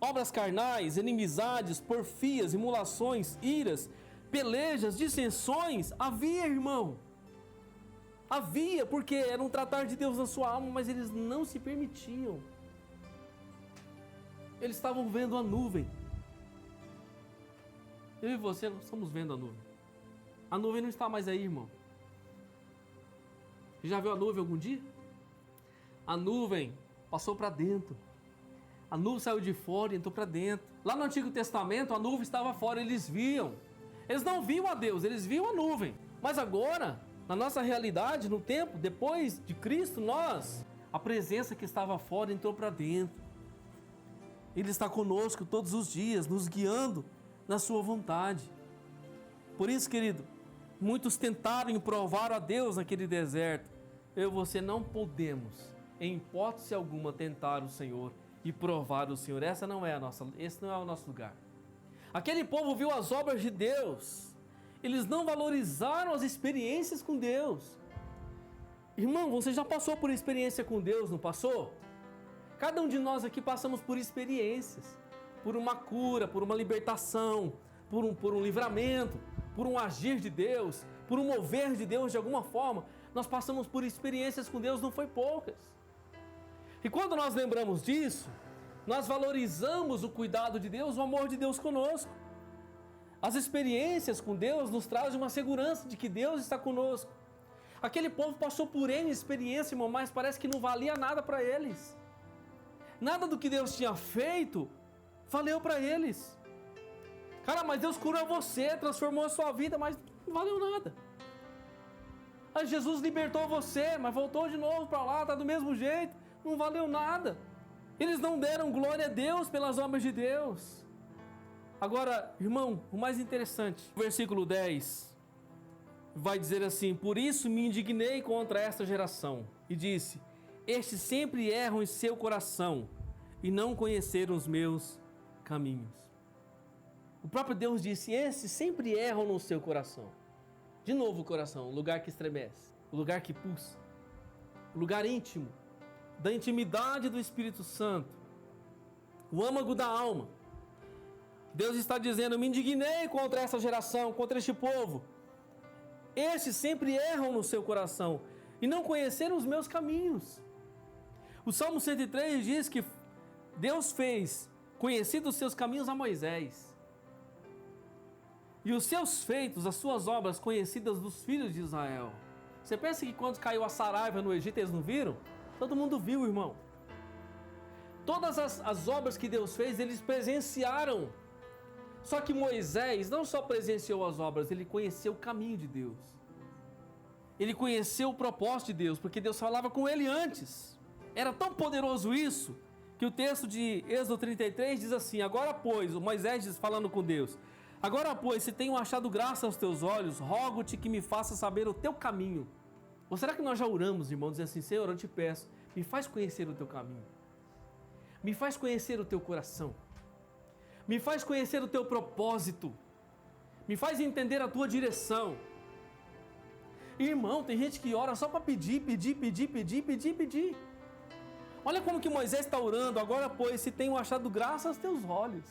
Speaker 1: obras carnais, inimizades, porfias, emulações, iras, pelejas, dissensões? Havia, irmão. Havia, porque era um tratar de Deus na sua alma, mas eles não se permitiam. Eles estavam vendo a nuvem. Eu e você não estamos vendo a nuvem. A nuvem não está mais aí, irmão. Você já viu a nuvem algum dia? A nuvem passou para dentro. A nuvem saiu de fora e entrou para dentro. Lá no Antigo Testamento, a nuvem estava fora, eles viam. Eles não viam a Deus, eles viam a nuvem. Mas agora, na nossa realidade, no tempo, depois de Cristo, a presença que estava fora entrou para dentro. Ele está conosco todos os dias, nos guiando na sua vontade. Por isso, querido, muitos tentaram provar a Deus naquele deserto. Eu e você não podemos, em hipótese alguma, tentar o Senhor e provar o Senhor. Esse não é o nosso lugar. Aquele povo viu as obras de Deus. Eles não valorizaram as experiências com Deus. Irmão, você já passou por experiência com Deus, não passou? Cada um de nós aqui passamos por experiências. Por uma cura, por uma libertação, por um livramento, por um agir de Deus, por um mover de Deus de alguma forma. Nós passamos por experiências com Deus, não foi poucas. E quando nós lembramos disso, nós valorizamos o cuidado de Deus, o amor de Deus conosco. As experiências com Deus nos trazem uma segurança de que Deus está conosco. Aquele povo passou por N experiência, irmão, mas parece que não valia nada para eles. Nada do que Deus tinha feito valeu para eles. Cara, mas Deus curou você, transformou a sua vida, mas não valeu nada. Aí Jesus libertou você, mas voltou de novo para lá, tá do mesmo jeito, não valeu nada. Eles não deram glória a Deus pelas obras de Deus. Agora, irmão, o mais interessante, o versículo 10 vai dizer assim: por isso me indignei contra esta geração e disse, estes sempre erram em seu coração e não conheceram os meus caminhos. O próprio Deus disse, esses sempre erram no seu coração. De novo o coração, o lugar que estremece, o lugar que pulsa, o lugar íntimo, da intimidade do Espírito Santo, o âmago da alma. Deus está dizendo, me indignei contra essa geração, contra este povo. Estes sempre erram no seu coração e não conheceram os meus caminhos. O Salmo 103 diz que Deus fez conhecidos os seus caminhos a Moisés. E os seus feitos, as suas obras conhecidas dos filhos de Israel. Você pensa que quando caiu a Saraiva no Egito eles não viram? Todo mundo viu, irmão. Todas as obras que Deus fez, eles presenciaram. Só que Moisés não só presenciou as obras, ele conheceu o caminho de Deus. Ele conheceu o propósito de Deus, porque Deus falava com ele antes. Era tão poderoso isso, que o texto de Êxodo 33 diz assim, agora pois, o Moisés diz, falando com Deus, agora pois, se tenho achado graça aos teus olhos, rogo-te que me faça saber o teu caminho. Ou será que nós já oramos, irmão, dizendo assim, Senhor, eu te peço, me faz conhecer o teu caminho. Me faz conhecer o teu coração. Me faz conhecer o teu propósito. Me faz entender a tua direção. Irmão, tem gente que ora só para pedir. Olha como que Moisés está orando. Agora, pois, se tenho achado graça aos teus olhos.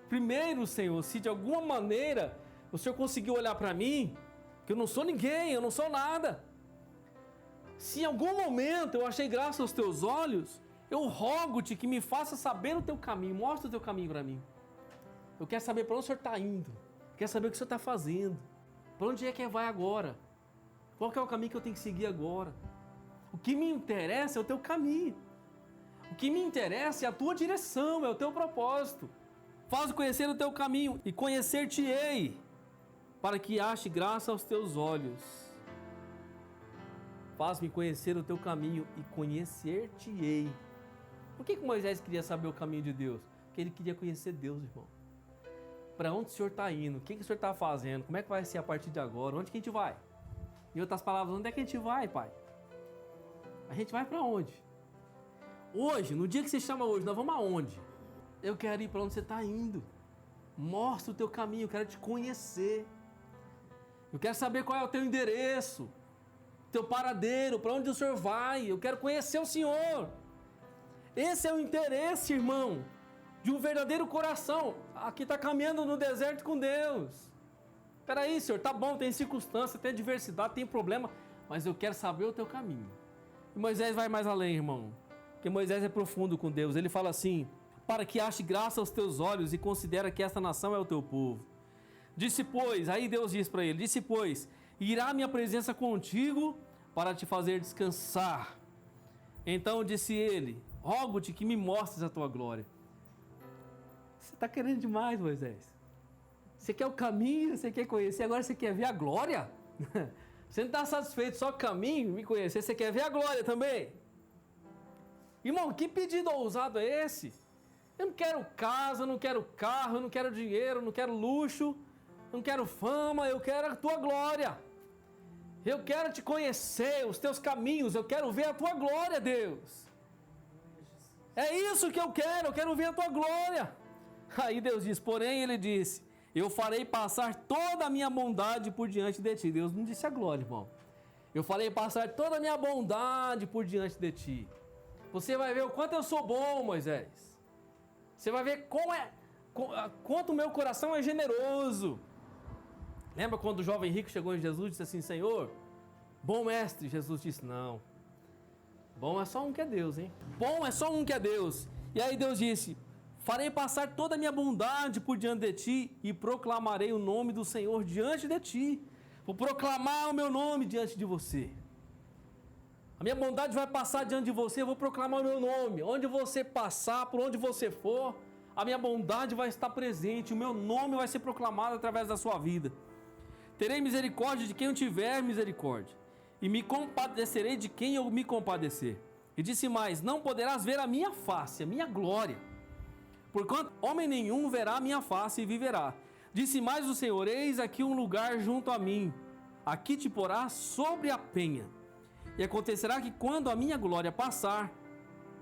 Speaker 1: Primeiro, Senhor, se de alguma maneira o Senhor conseguiu olhar para mim, que eu não sou ninguém, eu não sou nada. Se em algum momento eu achei graça aos teus olhos, eu rogo-te que me faça saber o teu caminho. Mostra o teu caminho para mim. Eu quero saber para onde o Senhor está indo. Quero saber o que o Senhor está fazendo. Para onde é que vai agora? Qual que é o caminho que eu tenho que seguir agora? O que me interessa é o teu caminho. O que me interessa é a tua direção, é o teu propósito. Faz-me conhecer o teu caminho e conhecer-te-ei, para que ache graça aos teus olhos. Faz-me conhecer o teu caminho e conhecer-te-ei. Por que Moisés queria saber o caminho de Deus? Porque ele queria conhecer Deus, irmão. Para onde o Senhor está indo? O que o Senhor está fazendo? Como é que vai ser a partir de agora? Onde que a gente vai? Em outras palavras, onde é que a gente vai, Pai? A gente vai para onde? Hoje, no dia que você chama hoje, nós vamos aonde? Eu quero ir para onde você está indo. Mostra o teu caminho, eu quero te conhecer. Eu quero saber qual é o teu endereço, teu paradeiro, para onde o Senhor vai. Eu quero conhecer o Senhor. Esse é o interesse, irmão, de um verdadeiro coração. Aqui está caminhando no deserto com Deus. Espera aí, Senhor, tá bom, tem circunstância, tem adversidade, tem problema, mas eu quero saber o teu caminho. E Moisés vai mais além, irmão, porque Moisés é profundo com Deus. Ele fala assim: para que ache graça aos teus olhos e considera que esta nação é o teu povo. Disse, pois, aí Deus diz para ele, disse, pois, irá minha presença contigo para te fazer descansar. Então disse ele, rogo-te que me mostres a tua glória. Você está querendo demais, Moisés. Você quer o caminho, você quer conhecer, agora você quer ver a glória? Você não está satisfeito só com o caminho, me conhecer, você quer ver a glória também? Irmão, que pedido ousado é esse? Eu não quero casa, eu não quero carro, eu não quero dinheiro, eu não quero luxo, eu não quero fama, eu quero a tua glória. Eu quero te conhecer, os teus caminhos, eu quero ver a tua glória, Deus. É isso que eu quero ver a tua glória. Aí Deus diz, porém ele disse, eu farei passar toda a minha bondade por diante de ti. Deus não disse a glória, irmão. Eu farei passar toda a minha bondade por diante de ti. Você vai ver o quanto eu sou bom, Moisés. Você vai ver quanto o meu coração é generoso. Lembra quando o jovem rico chegou em Jesus e disse assim, Senhor, bom mestre? Jesus disse, não. Bom é só um que é Deus, hein? Bom é só um que é Deus. E aí Deus disse, farei passar toda a minha bondade por diante de ti e proclamarei o nome do Senhor diante de ti. Vou proclamar o meu nome diante de você. A minha bondade vai passar diante de você, eu vou proclamar o meu nome. Onde você passar, por onde você for, a minha bondade vai estar presente, o meu nome vai ser proclamado através da sua vida. Terei misericórdia de quem eu tiver misericórdia, e me compadecerei de quem eu me compadecer. E disse mais, não poderás ver a minha face, a minha glória, porquanto homem nenhum verá a minha face e viverá. Disse mais o Senhor, eis aqui um lugar junto a mim, aqui te porás sobre a penha. E acontecerá que quando a minha glória passar,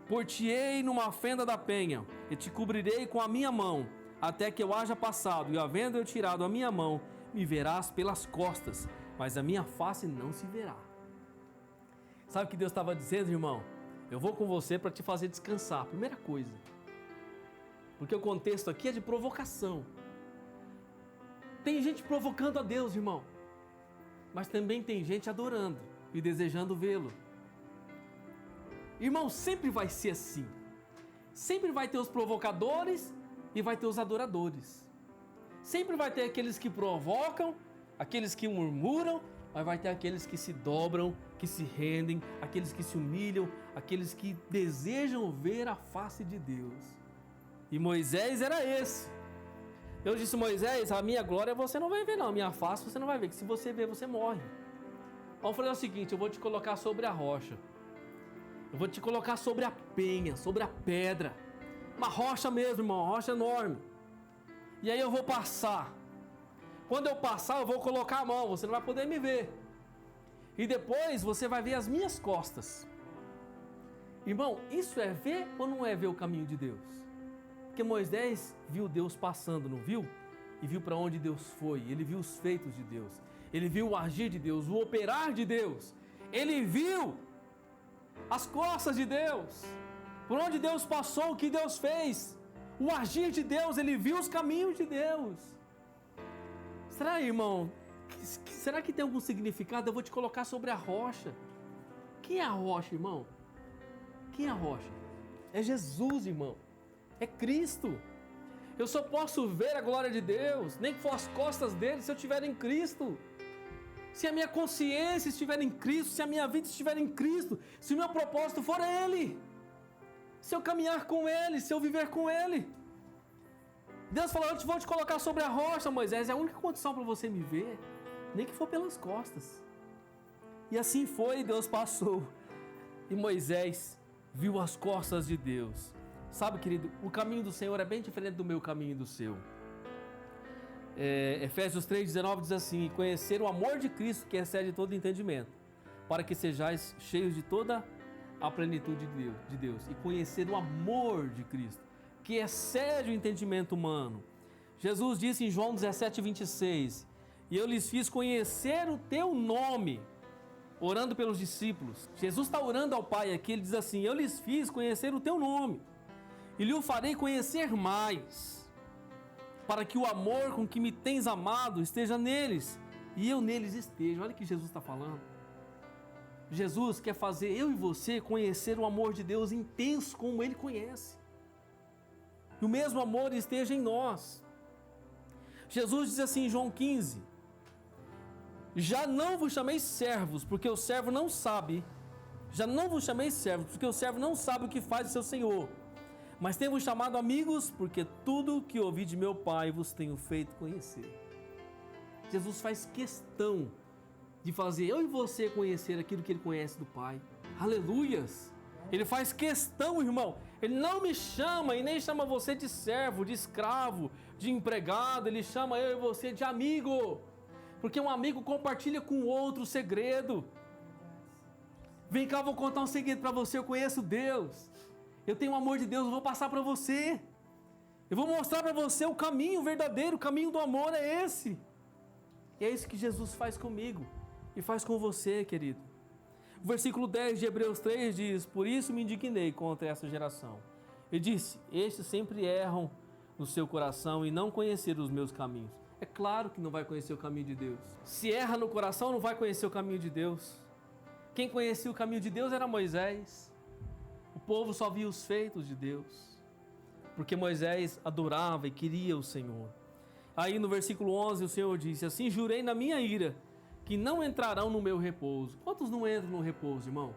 Speaker 1: por-te-ei numa fenda da penha, e te cobrirei com a minha mão, até que eu haja passado, e havendo eu tirado a minha mão, me verás pelas costas, mas a minha face não se verá. Sabe o que Deus estava dizendo, irmão? Eu vou com você para te fazer descansar, primeira coisa. Porque o contexto aqui é de provocação. Tem gente provocando a Deus, irmão. Mas também tem gente adorando e desejando vê-lo. Irmão, sempre vai ser assim. Sempre vai ter os provocadores e vai ter os adoradores. Sempre vai ter aqueles que provocam, aqueles que murmuram, mas vai ter aqueles que se dobram, que se rendem, aqueles que se humilham, aqueles que desejam ver a face de Deus. E Moisés era esse. Deus disse, Moisés, a minha glória você não vai ver não, a minha face você não vai ver, que se você ver você morre. Vamos fazer o seguinte, eu vou te colocar sobre a rocha. Eu vou te colocar sobre a penha, sobre a pedra. Uma rocha mesmo, irmão, uma rocha enorme. E aí eu vou passar. Quando eu passar, eu vou colocar a mão, você não vai poder me ver. E depois você vai ver as minhas costas. Irmão, isso é ver ou não é ver o caminho de Deus? Porque Moisés viu Deus passando, não viu? e viu para onde Deus foi. Ele viu os feitos de Deus. Ele viu o agir de Deus, o operar de Deus. Ele viu as costas de Deus, por onde Deus passou, o que Deus fez, o agir de Deus. Ele viu os caminhos de Deus. Será, irmão, será que tem algum significado? Eu vou te colocar sobre a rocha. Quem é a rocha, irmão? Quem é a rocha? É Jesus, irmão. É Cristo. Eu só posso ver a glória de Deus, nem que for as costas dele, se eu estiver em Cristo. Se a minha consciência estiver em Cristo, se a minha vida estiver em Cristo, se o meu propósito for Ele, se eu caminhar com Ele, se eu viver com Ele. Deus falou: eu vou te colocar sobre a rocha, Moisés, é a única condição para você me ver, nem que for pelas costas. E assim foi, Deus passou, e Moisés viu as costas de Deus. Sabe, querido, o caminho do Senhor é bem diferente do meu caminho e do seu. Efésios 3,19 diz assim: conhecer o amor de Cristo que excede todo entendimento, para que sejais cheios de toda a plenitude de Deus. E conhecer o amor de Cristo que excede o entendimento humano. Jesus disse em João 17,26: e eu lhes fiz conhecer o teu nome, orando pelos discípulos. Jesus está orando ao Pai aqui, ele diz assim: eu lhes fiz conhecer o teu nome, e lhe o farei conhecer mais, para que o amor com que me tens amado esteja neles, e eu neles esteja. Olha o que Jesus está falando. Jesus quer fazer eu e você conhecer o amor de Deus intenso como Ele conhece. E o mesmo amor esteja em nós. Jesus diz assim em João 15: já não vos chamei servos, porque o servo não sabe. Já não vos chamei servos, porque o servo não sabe o que faz o seu senhor. Mas tenho-vos chamado amigos, porque tudo que ouvi de meu Pai vos tenho feito conhecer. Jesus faz questão de fazer eu e você conhecer aquilo que Ele conhece do Pai. Aleluias! Ele faz questão, irmão. Ele não me chama e nem chama você de servo, de escravo, de empregado. Ele chama eu e você de amigo. Porque um amigo compartilha com o outro o segredo. Vem cá, eu vou contar um segredo para você. Eu conheço Deus. Eu tenho o amor de Deus, eu vou passar para você. Eu vou mostrar para você o caminho verdadeiro, o caminho do amor é esse. E é isso que Jesus faz comigo e faz com você, querido. O versículo 10 de Hebreus 3 diz: por isso me indignei contra essa geração. Ele disse: estes sempre erram no seu coração e não conheceram os meus caminhos. É claro que não vai conhecer o caminho de Deus. Se erra no coração, não vai conhecer o caminho de Deus. Quem conhecia o caminho de Deus era Moisés. O povo só via os feitos de Deus, porque Moisés adorava e queria o Senhor. Aí no versículo 11 o Senhor disse: assim jurei na minha ira, que não entrarão no meu repouso. Quantos não entram no repouso, irmão?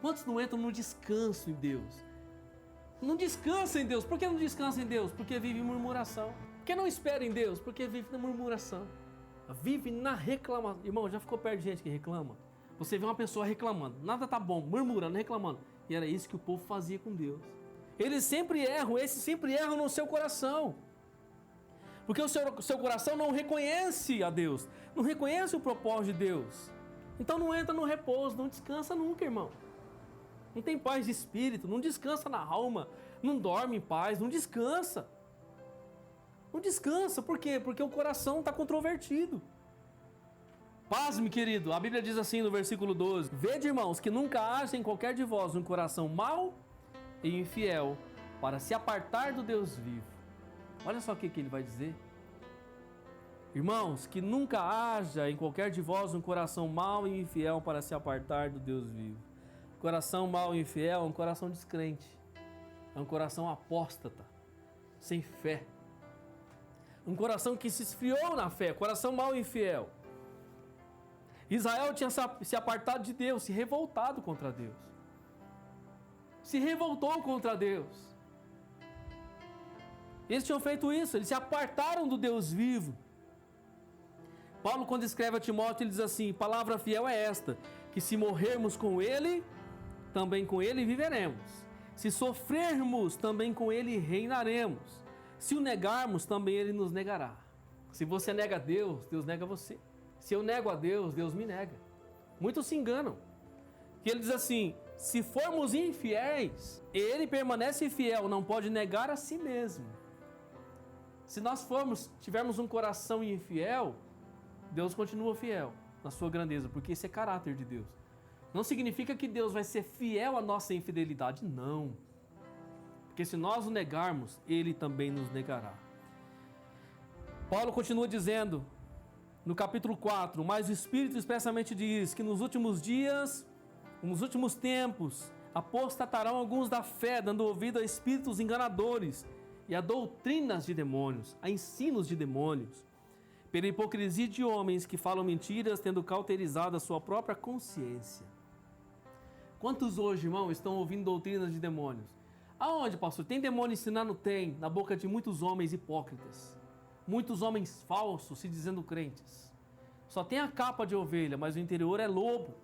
Speaker 1: Quantos não entram no descanso em Deus? Não descansa em Deus. Por que não descansa em Deus? Porque vive em murmuração. Por que não espera em Deus? Porque vive na murmuração. Vive na reclamação. Irmão, já ficou perto de gente que reclama? Você vê uma pessoa reclamando, nada tá bom, murmurando, reclamando. E era isso que o povo fazia com Deus. Eles sempre erram, esses sempre erram no seu coração. Porque o seu coração não reconhece a Deus, não reconhece o propósito de Deus. Então não entra no repouso, não descansa nunca, irmão. Não tem paz de espírito, não descansa na alma, não dorme em paz, não descansa. Não descansa, por quê? Porque o coração está controvertido. Pasme, querido, a Bíblia diz assim no versículo 12: vede, irmãos, que nunca haja em qualquer de vós um coração mau e infiel, para se apartar do Deus vivo. Olha só o que ele vai dizer. Irmãos, que nunca haja em qualquer de vós um coração mau e infiel, para se apartar do Deus vivo. Coração mau e infiel é um coração descrente, é um coração apóstata, sem fé. Um coração que se esfriou na fé, coração mau e infiel. Israel tinha se apartado de Deus, se revoltado contra Deus. Se revoltou contra Deus. Eles tinham feito isso, eles se apartaram do Deus vivo. Paulo, quando escreve a Timóteo, ele diz assim: palavra fiel é esta, que se morrermos com ele, também com ele viveremos. Se sofrermos, também com ele reinaremos. Se o negarmos, também ele nos negará. Se você nega a Deus, Deus nega você. Se eu nego a Deus, Deus me nega. Muitos se enganam. Que ele diz assim: se formos infiéis, ele permanece fiel, não pode negar a si mesmo. Se nós tivermos um coração infiel, Deus continua fiel na sua grandeza, porque esse é caráter de Deus. Não significa que Deus vai ser fiel à nossa infidelidade, não. Porque se nós o negarmos, Ele também nos negará. Paulo continua dizendo, no capítulo 4, mas o Espírito expressamente diz que nos últimos dias, nos últimos tempos, apostatarão alguns da fé, dando ouvido a espíritos enganadores e a doutrinas de demônios, a ensinos de demônios, pela hipocrisia de homens que falam mentiras, tendo cauterizado a sua própria consciência. Quantos hoje, irmão, estão ouvindo doutrinas de demônios? Aonde, pastor? Tem demônio ensinando? Tem, na boca de muitos homens hipócritas. Muitos homens falsos se dizendo crentes. Só tem a capa de ovelha, mas o interior é lobo.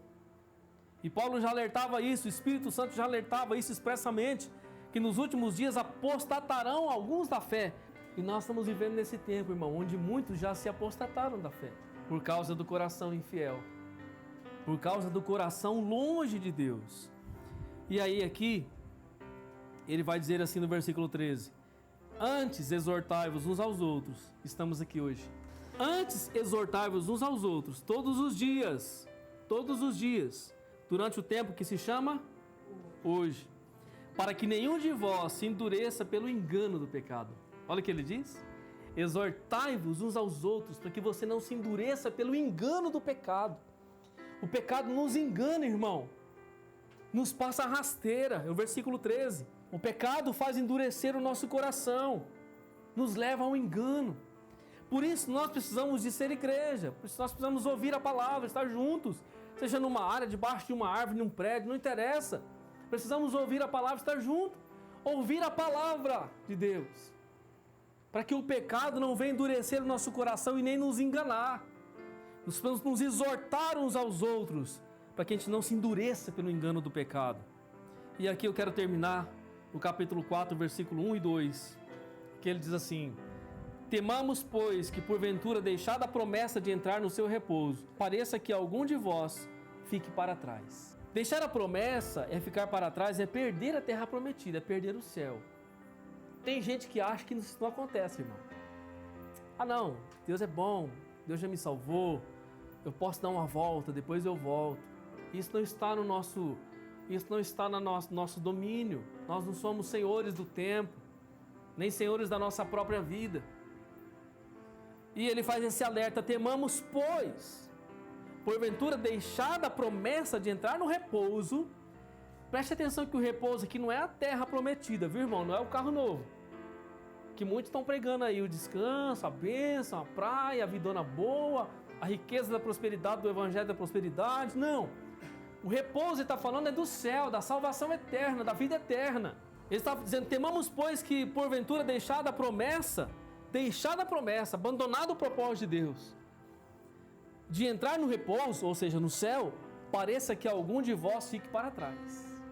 Speaker 1: E Paulo já alertava isso, o Espírito Santo já alertava isso expressamente, que nos últimos dias apostatarão alguns da fé. E nós estamos vivendo nesse tempo, irmão, onde muitos já se apostataram da fé, por causa do coração infiel, por causa do coração longe de Deus. E aí aqui, ele vai dizer assim no versículo 13, antes exortai-vos uns aos outros, estamos aqui hoje, antes exortai-vos uns aos outros, todos os dias, durante o tempo que se chama hoje, para que nenhum de vós se endureça pelo engano do pecado. Olha o que ele diz, exortai-vos uns aos outros, para que você não se endureça pelo engano do pecado. O pecado nos engana, irmão, nos passa rasteira, é o versículo 13. O pecado faz endurecer o nosso coração, nos leva ao engano. Por isso nós precisamos de ser igreja, por isso nós precisamos ouvir a palavra, estar juntos, seja numa área, debaixo de uma árvore, num prédio, não interessa. Precisamos ouvir a palavra, estar junto, ouvir a palavra de Deus, para que o pecado não venha endurecer o nosso coração e nem nos enganar. Nós precisamos nos exortar uns aos outros, para que a gente não se endureça pelo engano do pecado. E aqui eu quero terminar o capítulo 4, versículo 1 e 2, que ele diz assim, temamos, pois, que porventura deixada a promessa de entrar no seu repouso, pareça que algum de vós fique para trás. Deixar a promessa é ficar para trás, é perder a terra prometida, é perder o céu. Tem gente que acha que isso não acontece, irmão. Ah não, Deus é bom, Deus já me salvou, eu posso dar uma volta, depois eu volto. Isso não está no nosso domínio. Nós não somos senhores do tempo, nem senhores da nossa própria vida. E ele faz esse alerta, temamos, pois, porventura deixada a promessa de entrar no repouso. Preste atenção que o repouso aqui não é a terra prometida, viu, irmão? Não é o carro novo. Que muitos estão pregando aí o descanso, a bênção, a praia, a vidona boa, a riqueza da prosperidade, do evangelho da prosperidade. Não. O repouso ele está falando é do céu, da salvação eterna, da vida eterna. Ele está dizendo, temamos, pois, que porventura deixada a promessa, abandonado o propósito de Deus, de entrar no repouso, ou seja, no céu, pareça que algum de vós fique para trás.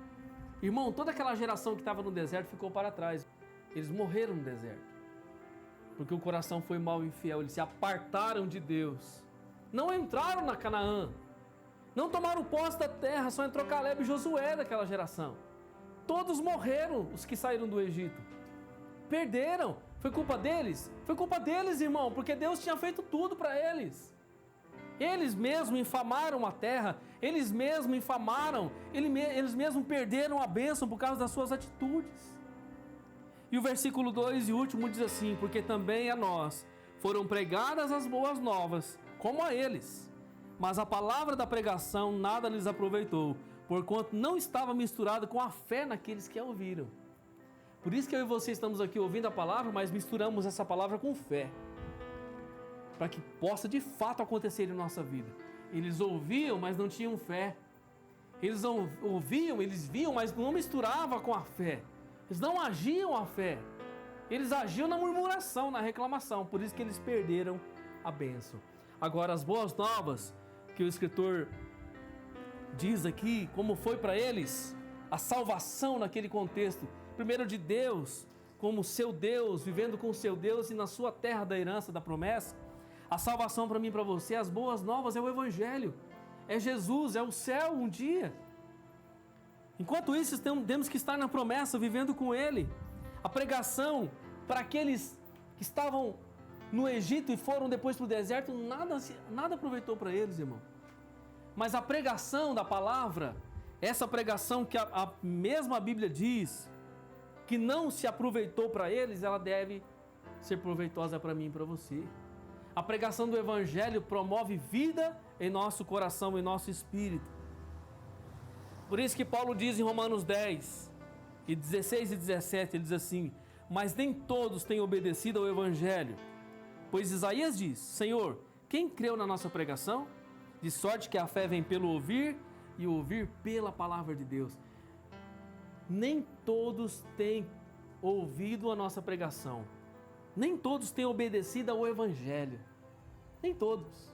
Speaker 1: Irmão, toda aquela geração que estava no deserto ficou para trás. Eles morreram no deserto, porque o coração foi mau e infiel, eles se apartaram de Deus, não entraram na Canaã, não tomaram posse da terra, só entrou Caleb e Josué daquela geração. Todos morreram, os que saíram do Egito. Perderam. Foi culpa deles? Foi culpa deles, irmão, porque Deus tinha feito tudo para eles. Eles mesmos infamaram a terra, eles mesmos eles mesmos perderam a bênção por causa das suas atitudes. E o versículo 2 e último diz assim, porque também a nós foram pregadas as boas novas, como a eles. Mas a palavra da pregação nada lhes aproveitou, porquanto não estava misturada com a fé naqueles que a ouviram. Por isso que eu e você estamos aqui ouvindo a palavra, mas misturamos essa palavra com fé, para que possa de fato acontecer em nossa vida. Eles ouviam, mas não tinham fé. Eles ouviam, eles viam, mas não misturava com a fé. Eles não agiam a fé. Eles agiam na murmuração, na reclamação. Por isso que eles perderam a bênção. Agora, as boas novas que o escritor diz aqui, como foi para eles, a salvação naquele contexto, primeiro de Deus, como seu Deus, vivendo com seu Deus e na sua terra da herança, da promessa. A salvação para mim e para você, as boas novas é o Evangelho, é Jesus, é o céu um dia. Enquanto isso, temos que estar na promessa, vivendo com Ele. A pregação para aqueles que estavam no Egito e foram depois para o deserto, nada aproveitou para eles, irmão. Mas a pregação da palavra, essa pregação que a mesma Bíblia diz que não se aproveitou para eles, ela deve ser proveitosa para mim e para você. A pregação do Evangelho promove vida em nosso coração, em nosso espírito. Por isso que Paulo diz em Romanos 10, 16 e 17, ele diz assim: mas nem todos têm obedecido ao Evangelho. Pois Isaías diz: Senhor, quem creu na nossa pregação? De sorte que a fé vem pelo ouvir e ouvir pela palavra de Deus. Nem todos têm ouvido a nossa pregação. Nem todos têm obedecido ao Evangelho. Nem todos.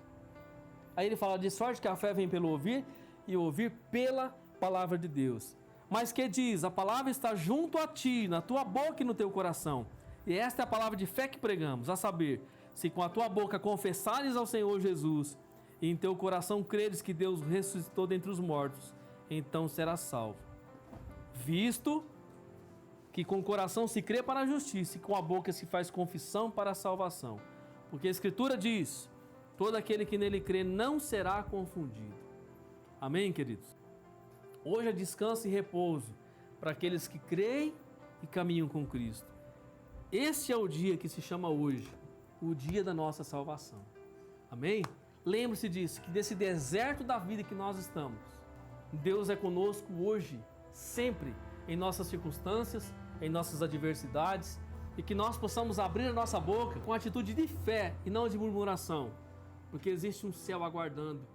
Speaker 1: Aí ele fala: de sorte que a fé vem pelo ouvir e ouvir pela palavra de Deus. Mas que diz: a palavra está junto a ti, na tua boca e no teu coração. E esta é a palavra de fé que pregamos, a saber, se com a tua boca confessares ao Senhor Jesus e em teu coração creres que Deus ressuscitou dentre os mortos, então serás salvo. Visto que com o coração se crê para a justiça e com a boca se faz confissão para a salvação. Porque a Escritura diz: todo aquele que nele crê não será confundido. Amém, queridos? Hoje é descanso e repouso para aqueles que creem e caminham com Cristo. Este é o dia que se chama hoje, o dia da nossa salvação. Amém? Lembre-se disso, que desse deserto da vida que nós estamos, Deus é conosco hoje, sempre, em nossas circunstâncias, em nossas adversidades, e que nós possamos abrir a nossa boca com atitude de fé e não de murmuração, porque existe um céu aguardando